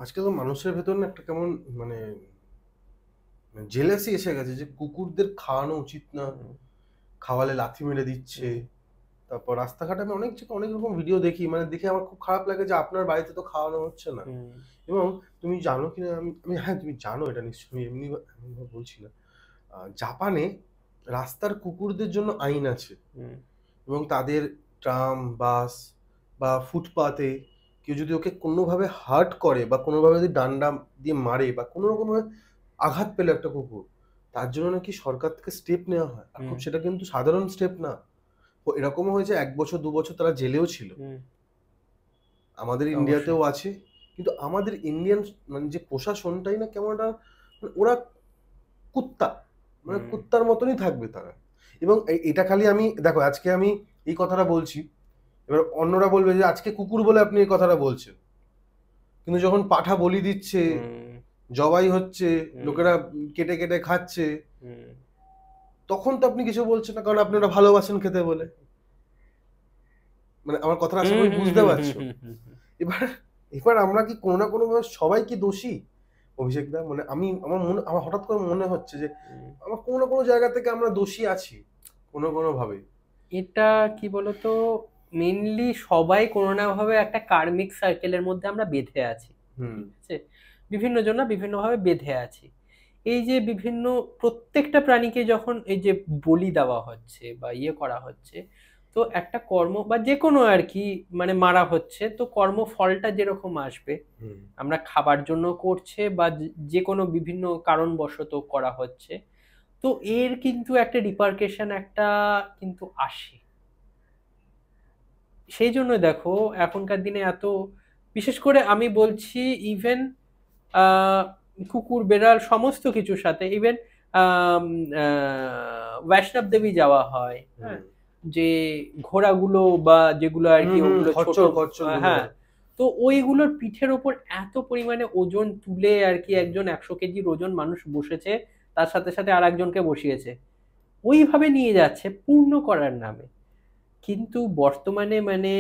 আজকে তো মানুষের ভেতর না একটা কেমন মানে জেলাসি এসে গেছে যে কুকুরদের খাওয়ানো উচিত না, খাওয়ালে লাথি মেরে দিচ্ছে। তারপর রাস্তাঘাটে আমি অনেক অনেক রকম ভিডিও দেখি, মানে দেখে আমার খুব খারাপ লাগে যে আপনার বাড়িতে তো খাওয়ানো হচ্ছে না। এবং তুমি জানো কিনা, আমি হ্যাঁ তুমি জানো এটা নিশ্চয়ই, এমনি এমনিভাবে বলছি না। জাপানে রাস্তার কুকুরদের জন্য আইন আছে, এবং তাদের ট্রাম, বাস বা ফুটপাতে কেউ যদি ওকে কোনোভাবে হার্ট করে বা কোনোভাবে যদি ডান্ডা দিয়ে মারে বা কোনো রকমভাবে আঘাত পেলে একটা কুকুর, তার জন্য নাকি সরকার থেকে স্টেপ নেওয়া হয়। আর খুব সেটা কিন্তু সাধারণ স্টেপ না, এরকমও হয়েছে 1 বছর 2 বছর তারা জেলেও ছিল। আমাদের ইন্ডিয়াতেও আছে, কিন্তু আমাদের ইন্ডিয়ান মানে যে প্রশাসনটাই না কেমন একটা, ওরা কুত্তা, মানে কুত্তার মতনই থাকবে তারা। এবং এটা খালি আমি দেখো আজকে আমি এই কথাটা বলছি, এবার অন্যরা বলবে যে আজকে কুকুর বলে আপনি এই কথাটা বলছেন, কিন্তু যখন পাঠা বলি দিচ্ছে, জবাই হচ্ছে, লোকেরা কেটে কেটে খাচ্ছে, তখন তো আপনি কিছু বলছেন না, কারণ আপনি ওটা ভালোবাসেন খেতে বলে। মানে আমার কথাটা আশা করি বুঝতে পারছো। এবার এবার আমরা কি কোনো না কোনো ভাবে সবাই কি দোষী অভিষেক দা? মানে আমার হঠাৎ করে মনে হচ্ছে যে আমার কোনো না কোনো জায়গা থেকে আমরা দোষী আছি কোনো ভাবে। এটা কি বলতো, মেইনলি সবাই কোনো না ভাবে একটা কার্মিক সার্কেলের মধ্যে আমরা বেঁধে আছি, ঠিক আছে? বিভিন্ন জন বিভিন্নভাবে বেঁধে আছি। এই যে বিভিন্ন প্রত্যেকটা প্রাণীকে যখন এই যে বলি দেওয়া হচ্ছে বা ইয়ে করা হচ্ছে, তো একটা কর্ম বা যে কোনো আর কি মানে মারা হচ্ছে, তো কর্মফলটা যেরকম আসবে, আমরা খাবার জন্য করছে বা যে কোনো বিভিন্ন কারণবশত করা হচ্ছে, তো এর কিন্তু একটা রিপারকেশন একটা কিন্তু আসে। সেই জন্য দেখো এখনকার দিনে এত, বিশেষ করে আমি বলছি ইভেন কুকুর, বেড়াল সমস্ত কিছুর সাথে, ইভেন বৈষ্ণব দেবী যাওয়া হয়, হ্যাঁ, যে ঘোড়াগুলো বা যেগুলো আর কি ওগুলো ছোট, হ্যাঁ, তো ওইগুলোর পিঠের ওপর এত পরিমাণে ওজন তুলে আর কি একজন 100 কেজির ওজন মানুষ বসেছে, তার সাথে সাথে আর একজনকে বসিয়েছে, ওইভাবে নিয়ে যাচ্ছে পূর্ণ করার নামে। কিন্তু বর্তমানে মানে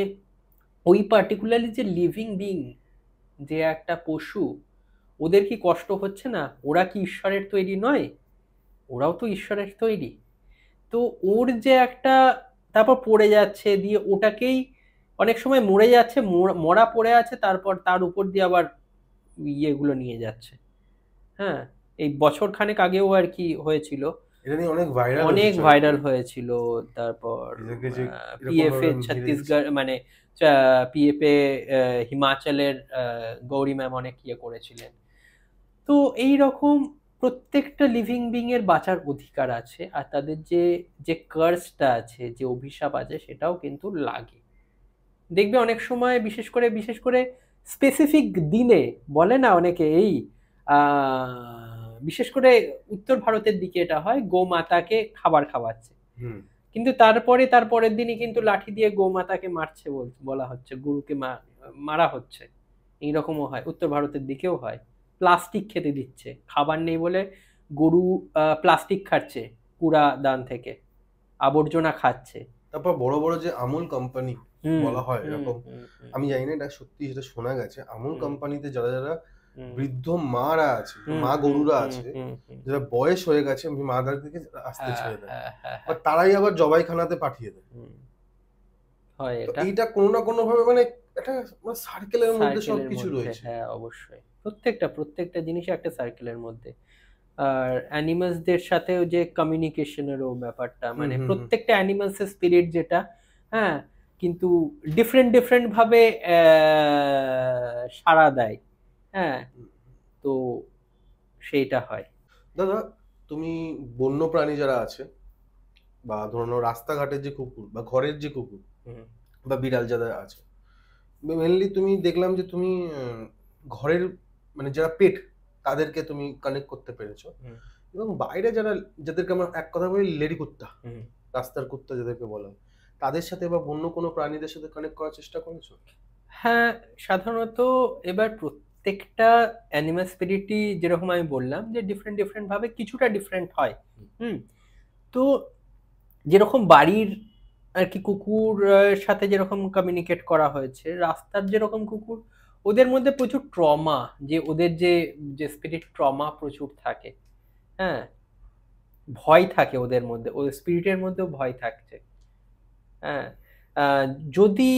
ওই পার্টিকুলারলি যে লিভিং বিং, যে একটা পশু, ওদের কি কষ্ট হচ্ছে না? ওরা কি ঈশ্বরের তৈরি নয়? ওরাও তো ঈশ্বরের তৈরি। তো ওর যে একটা, তারপর পড়ে যাচ্ছে, দিয়ে ওটাকেই অনেক সময় মরে যাচ্ছে, মরা পড়ে আছে, তারপর তার উপর দিয়ে আবার ইয়েগুলো নিয়ে যাচ্ছে। হ্যাঁ, এই বছর খানেক আগেও আর কি হয়েছিল, এটা নিয়ে অনেক ভাইরাল হয়েছিল। তারপর পিএফএ ছত্তিশগড় মানে পিএফএ হিমাচলের গৌরী ম্যাম অনেক ইয়ে করেছিলেন। তো এই রকম প্রত্যেকটা লিভিং বিং এর বাঁচার অধিকার আছে, আর তাদের যে যে কার্সটা আছে, যে অভিশাপ আছে, সেটাও কিন্তু লাগে। দেখবে অনেক সময় বিশেষ করে স্পেসিফিক দিনে বলে না অনেকে, এই বিশেষ করে উত্তর ভারতের দিকে এটা হয়, গোমাতাকে খাবার খাওয়াচ্ছে, কিন্তু তার পরের দিনই কিন্তু লাঠি দিয়ে গোমাতাকে মারছে বলা হচ্ছে, গরুকে মারা হচ্ছে। এইরকমও হয়, উত্তর ভারতের দিকেও হয়। প্লাস্টিক খেতে দিচ্ছে, খাবার নেই বলে গরু প্লাস্টিক খাচ্ছে, কুড়া দান থেকে আবর্জনা খাচ্ছে। তারপর বড় বড় যে আমুল কোম্পানি বলা হয় এরকম, আমি জানি না এটা সত্যি, সেটা শোনা গেছে আমুল কোম্পানিতে যারা যারা বৃদ্ধ মারা আছে, মা গরুরা আছে, যারা বয়স হয়ে গেছে, মাদার দিকে আসতে ছেড়ে দেয়, তারাই আবার জবাইখানাতে পাঠিয়ে দেয়। এইটা কোনো না কোনো ভাবে মানে একটা সার্কেলের মধ্যে সবকিছু রয়েছে। হ্যাঁ অবশ্যই, প্রত্যেকটা জিনিসই একটা সার্কেলের মধ্যে। আর অ্যানিমালসদের সাথেও যে কমিউনিকেশনেরও ব্যাপারটা, মানে প্রত্যেকটা অ্যানিমালসের স্পিরিট যেটা, হ্যাঁ, কিন্তু ডিফারেন্ট ভাবে সাড়া দেয়, হ্যাঁ, তো সেইটা হয়। দাদা, তুমি বন্য প্রাণী যারা আছে বা ধরুন রাস্তাঘাটের যে কুকুর বা ঘরের যে কুকুর বা বিড়াল যারা আছে, মেনলি তুমি দেখলাম যে তুমি ঘরের মানে যারা পেট তাদেরকে তুমি কানেক্ট করতে পেরেছো, এবং বাইরে যাদেরকে আমরা এক কথা বলি লেডি কুত্তা, রাস্তার কুত্তা যাদেরকে বলা হয়, তাদের সাথে বা অন্য কোনো প্রাণীদের সাথে কানেক্ট করার চেষ্টা করেছো? হ্যাঁ, সাধারণত এবার প্রত্যেকটা অ্যানিমাল স্পিরিটই যেরকম আমি বললাম যে ডিফারেন্ট ডিফারেন্ট ভাবে কিছুটা ডিফারেন্ট হয়। তো যেরকম বাড়ির আর কি কুকুর সাথে যেরকম কমিউনিকেট করা হয়েছে, রাস্তার যেরকম কুকুর, ওদের মধ্যে প্রচুর ট্রমা, যে ওদের যে যে স্পিরিট ট্রমা প্রচুর থাকে। হ্যাঁ, ভয় থাকে ওদের মধ্যে, ওদের স্পিরিটের মধ্যেও ভয় থাকছে। হ্যাঁ, যদি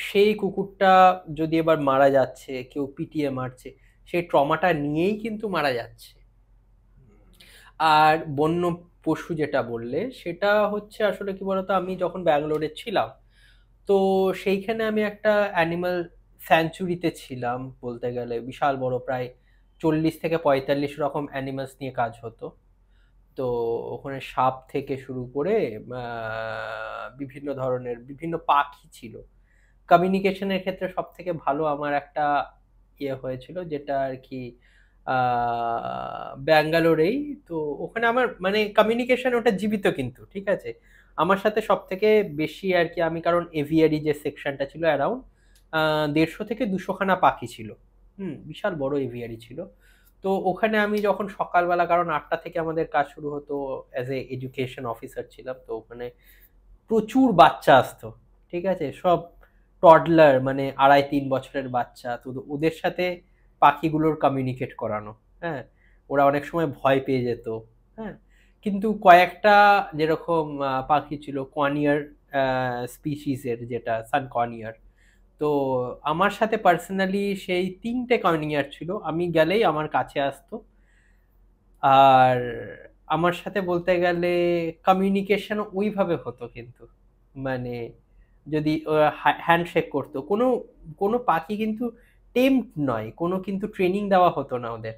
সেই কুকুরটা যদি এবার মারা যাচ্ছে, কেউ পিটিয়ে মারছে, সেই ট্রমাটা নিয়েই কিন্তু মারা যাচ্ছে। আর বন্য পশু যেটা বললে, সেটা হচ্ছে আসলে কি বলতো, আমি যখন ব্যাঙ্গালোরে ছিলাম, তো সেইখানে আমি একটা অ্যানিমাল স্যাঞ্চুরিতে ছিলাম বলতে গেলে, বিশাল বড়, প্রায় 40 থেকে 45 রকম অ্যানিমালস নিয়ে কাজ হতো। তো ওখানে সাপ থেকে শুরু করে বিভিন্ন ধরনের বিভিন্ন পাখি ছিল। কমিউনিকেশনের ক্ষেত্রে সব থেকে ভালো আমার একটা ইয়ে হয়েছিল, যেটা আর কি ব্যাঙ্গালোরেই। তো ওখানে আমার মানে কমিউনিকেশন ওটা জীবিত, কিন্তু ঠিক আছে, আমার সাথে সব থেকে বেশি আর কি, আমি কারণ এভিয়ারি যে সেকশনটা ছিল অ্যারাউন্ড 150 থেকে 200 খানা পাখি ছিল। বিশাল বড় এভিয়ারি ছিল। তো ওখানে আমি যখন সকালবেলা, কারণ 8টা থেকে আমাদের কাজ শুরু হতো, অ্যাজ এ এডুকেশন অফিসার ছিলাম, তো ওখানে প্রচুর বাচ্চা আসতো, ঠিক আছে, সব টডলার, মানে 2.5-3 বছরের বাচ্চা। তো ওদের সাথে পাখিগুলোর কমিউনিকেট করানো, হ্যাঁ, ওরা অনেক সময় ভয় পেয়ে যেত। হ্যাঁ, কিন্তু কয়েকটা যেরকম পাখি ছিল কনিয়ার স্পিসিসের, যেটা সান কনিয়ার, তো আমার সাথে পার্সোনালি সেই 3টে কনিয়ার ছিল, আমি গেলেই আমার কাছে আসতো। আর আমার সাথে বলতে গেলে কমিউনিকেশন ওইভাবে হতো, কিন্তু মানে যদি হ্যান্ডশেক করতো, কোনো কোনো পাখি কিন্তু টেম্প নয়, কোনো কিন্তু ট্রেনিং দেওয়া হতো না ওদের।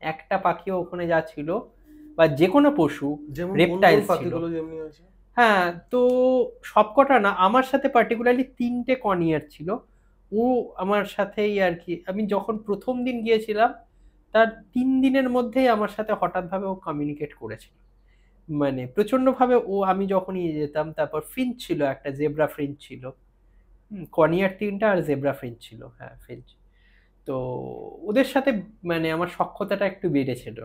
একটা পাখিও ওখানে যা ছিল, বা যে কোনো পশু, যেমন রেপটাইলস ছিল। পাখিগুলো যেমনি আছে। হ্যাঁ, তো সবকটা না, আমার সাথে পার্টিকুলারলি 3টে কনিয়ার ছিল। ও আমার সাথেই আর কি, আমি যখন প্রথম দিন গিয়েছিলাম, তার 3 দিনের মধ্যেই আমার সাথে হঠাৎ ভাবে ও কমিউনিকেট করেছিল, মানে প্রচন্ড ভাবে। ও আমি যখনই যেতাম, তারপর ফিঞ্চ ছিল, একটা জেব্রা ফিঞ্চ ছিল। কনিয়ার 3টা আর জেব্রা ফিঞ্চ ছিল, হ্যাঁ ফিঞ্চ। তো ওদের সাথে মানে আমার সখ্যতাটা একটু বেড়েছিল।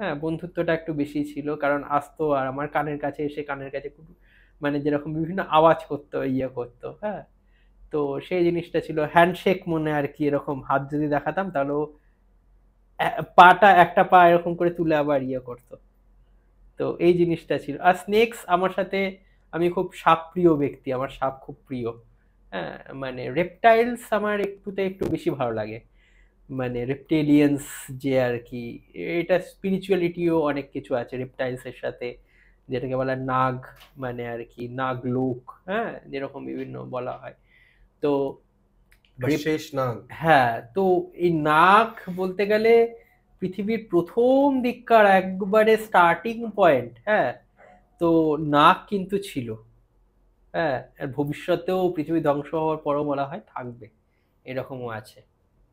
হ্যাঁ, বন্ধুত্বটা একটু বেশি ছিল, কারণ আসতো আর আমার কানের কাছে এসে, কানের কাছে মানে যেরকম বিভিন্ন আওয়াজ করতো, ইয়ে করতো। হ্যাঁ, তো সেই জিনিসটা ছিল হ্যান্ডশেক মনে আর কি, এরকম হাত যদি দেখাতাম, তাহলে ও পাটা, একটা পা এরকম করে তুলে আবার ইয়ে করতো। তো এই জিনিসটা ছিল। আর স্নেকস আমার সাথে, আমি খুব সাপ প্রিয় ব্যক্তি, আমার সাপ খুব প্রিয়। হ্যাঁ, মানে রেপটাইলস আমার একটুতে একটু বেশি ভালো লাগে, মানে রেপটেলিয়ান্স যে আর কি, এটা স্পিরিচুয়ালিটিও অনেক কিছু আছে রেপটাইলস এর সাথে, যেটাকে বলা হয় নাগ, মানে আর কি নাগ লোক, হ্যাঁ, যেরকম বিভিন্ন বলা হয়। তো শেষ নাগ। হ্যাঁ, তো এই নাগ বলতে গেলে পৃথিবীর প্রথম দিককার একবারে স্টার্টিং পয়েন্ট। হ্যাঁ, তো নাগ কিন্তু ছিল। হ্যাঁ, আর ভবিষ্যতেও পৃথিবী ধ্বংস হওয়ার পরও বলা হয় থাকবে, এরকমও আছে।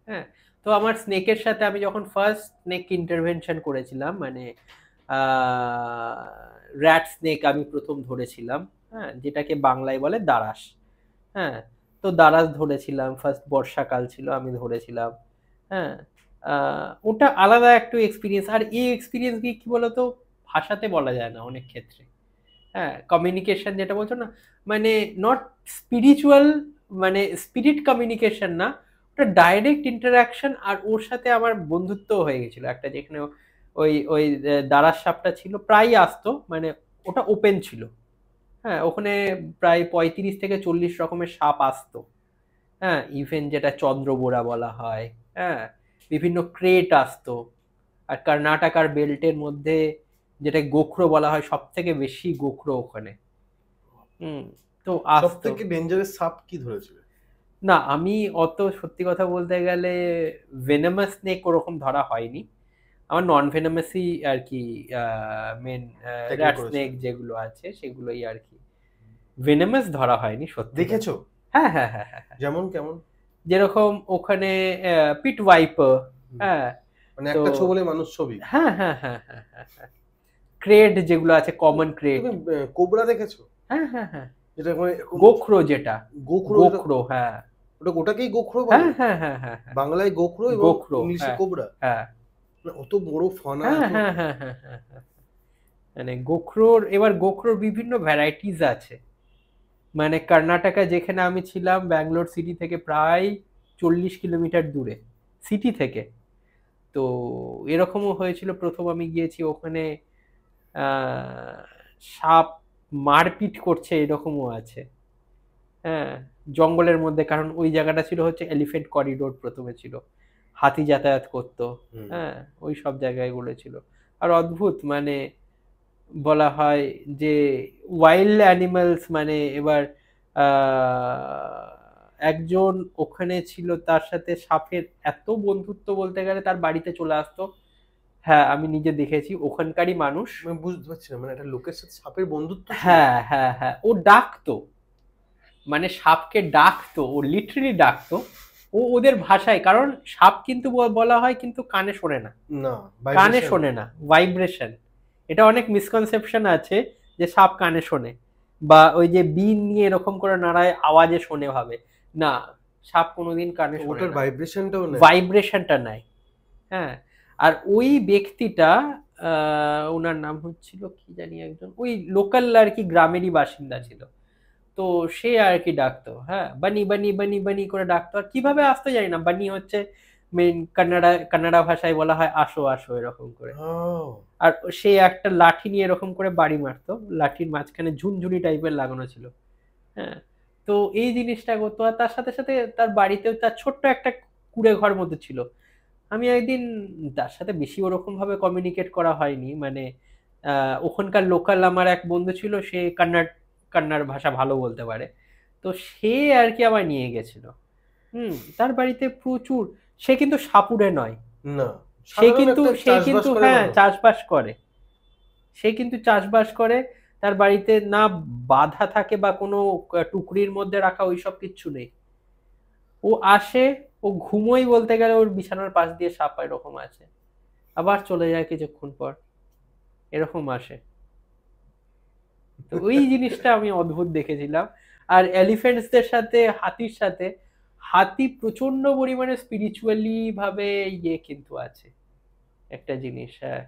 হ্যাঁ, তো আমার স্নেকের সাথে আমি যখন ফার্স্ট স্নেক ইন্টারভেনশন করেছিলাম, মানে র্যাট স্নেক আমি প্রথম ধরেছিলাম, হ্যাঁ, যেটাকে বাংলায় বলে দারাস। হ্যাঁ, তো দারাস ধরেছিলাম, ফার্স্ট বর্ষাকাল ছিল, আমি ধরেছিলাম। হ্যাঁ, ওটা আলাদা একটু এক্সপিরিয়েন্স। আর এই এক্সপিরিয়েন্স কি বলতো, ভাষাতে বলা যায় না অনেক ক্ষেত্রে। হ্যাঁ, কমিউনিকেশন যেটা বলছো না, মানে নট স্পিরিচুয়াল, মানে স্পিরিট কমিউনিকেশন না, ওটা ডাইরেক্ট ইন্টারাকশন। আর ওর সাথে আমার বন্ধুত্ব হয়ে গেছিল একটা, যেখানে ওই ওই দারাস সাপটা ছিল, প্রায় আসতো, মানে ওটা ওপেন ছিল। হ্যাঁ, ওখানে প্রায় 35 থেকে 40 রকমের সাপ আসতো। হ্যাঁ, ইভেন যেটা চন্দ্রবোরা বলা হয়। হ্যাঁ, বিভিন্ন ক্রেট আসতো। আর কর্ণাটকার বেল্টের মধ্যে যেটা গোখরো বলা হয়, সব থেকে বেশি গোখরো ওখানে। তো সব আসতো। থেকে ডেঞ্জারাস সাপ কি ধরেছিল? না, আমি অত সত্যি কথা বলতে গেলে ভেনামাস স্নেক ওরকম ধরা হয়নি। আমার নন ভেনামাসই আর কি, মেন র্যাট স্নেক যেগুলো আছে সেগুলোই আর কি, ভেনামাস ধরা হয়নি সত্যি। দেখেছো? হ্যাঁ হ্যাঁ হ্যাঁ হ্যাঁ। যেমন কেমন? যেরকম ওখানে পিট ওয়াইপার, হ্যাঁ, মানে একটা ছবলে মানুষ ছবি। হ্যাঁ হ্যাঁ হ্যাঁ হ্যাঁ হ্যাঁ হ্যাঁ, ক্রেড যেগুলো আছে, কমন ক্রেড। তুমি কোবরা দেখেছো? হ্যাঁ হ্যাঁ হ্যাঁ, যেটা মানে গোখরো, যেটা গোখরো, গোখরো, হ্যাঁ ওটাকেই গোখরো বলে। হ্যাঁ হ্যাঁ হ্যাঁ হ্যাঁ হ্যাঁ, বাংলায় গোখরো এবং গোখরো, ইংলিশে হ্যাঁ কোবরা। হ্যাঁ মানে অত বড় ফানা, হ্যাঁ এত হ্যাঁ হ্যাঁ হ্যাঁ হ্যাঁ হ্যাঁ। মানে গোখরোর বিভিন্ন ভ্যারাইটিস আছে। মানে কর্ণাটকা যেখানে আমি ছিলাম, ব্যাঙ্গালোর সিটি থেকে প্রায় 40 কিলোমিটার দূরে, সিটি থেকে। তো এরকমও হয়েছিল, প্রথম আমি গিয়েছি ওখানে আহ, সাপ মারপিট করছে, এরকমও আছে। হ্যাঁ, জঙ্গলের মধ্যে, কারণ ওই জায়গাটা ছিল হচ্ছে এলিফেন্ট করিডোর, প্রথমে ছিল, হাতি যাতায়াত করতো। হ্যাঁ, ওই সব জায়গাগুলো ছিল। আর অদ্ভুত, মানে বলা হয় যে ওয়াইল্ড অ্যানিমালস, মানে এবার একজন ওখানে ছিল, তার সাথে সাপের এত বন্ধুত্ব, বলতে গেলে তার বাড়িতে চলে আসতো। হ্যাঁ, আমি নিজে দেখেছি, ওখানকারই মানুষ। আমি বুঝতে পারছি না, মানে একটা লোকের সাথে সাপের বন্ধুত্ব ছিল? হ্যাঁ হ্যাঁ হ্যাঁ, ও ডাকতো, মানে সাপকে ডাকতো, ও লিটারালি ডাকতো, ও ওদের ভাষায়। কারণ সাপ কিন্তু বলা হয় কিন্তু কানে শোনে না, না, কানে vibration। শোনে না, ভাইব্রেশন। এটা অনেক মিসকনসেপশন আছে যে সাপ কানে শোনে, বা ওই যে বিন নিয়ে এরকম করে নাড়ায়, আওয়াজে শোনে ভাবে। না, সাপ কোনোদিন কানে শোনে ওটার না, ভাইব্রেশনটাও নেই। ভাইব্রেশনটা নাই। হ্যাঁ, আর ওই ব্যক্তিটা, ওনার নাম হচ্ছিল কি জানি, একজন ওই লোকাল আর কি, গ্রামেরই বাসিন্দা ছিল। তো সে আর কি ডাকতো, হ্যাঁ, বানি বানি বানি বানি করে ডাকতো। আর কিভাবে আসতো জানি না, বানি হচ্ছে মেন কান্নাডা ভাষায় বলা হয় আসো আসো, এরকম করে। আর সে একটা লাঠি নিয়ে এরকম করে বাড়ি মারতো, লাঠির মাঝখানে ঝুনঝুনি টাইপের লাগানো ছিল। হ্যাঁ, তো এই জিনিসটা করতো। আর তার সাথে সাথে তার বাড়িতেও তার ছোট্ট একটা কুড়ে ঘর মতো ছিল। আমি একদিন, তার সাথে বেশি ওরকম ভাবে কমিউনিকেট করা হয়নি, মানে ওখানকার লোকাল আমার এক বন্ধু ছিল, সে কান্নাড় ভাষা ভালো বলতে পারে। তো সে আর কি আমায় নিয়ে গেছিল। তার বাড়িতে প্রচুর, সে কিন্তু সাপুড়ে নয়, না, সে সাধারণ কিন্তু একটা সে চাষবাস কিন্তু করে হ্যাঁ মানুষ। চাষবাস করে, সে কিন্তু চাষবাস করে। তার বাড়িতে না বাধা থাকে বা কোনো টুকরির মধ্যে রাখা, ওইসব কিচ্ছু নেই। ও আসে, ও ঘুমোই বলতে গেলে, ওর বিছানার পাশ দিয়ে সাপ এরকম আছে, আবার চলে যায় কিছুক্ষণ পর, এরকম আসে। তো ওই জিনিসটা আমি অদ্ভুত দেখেছিলাম। আর এলিফেন্টসদের সাথে, হাতির সাথে, হাতি প্রচন্ড পরিমাণে স্পিরিচুয়ালি ভাবে ইয়ে কিন্তু আছে, একটা জিনিস। হ্যাঁ,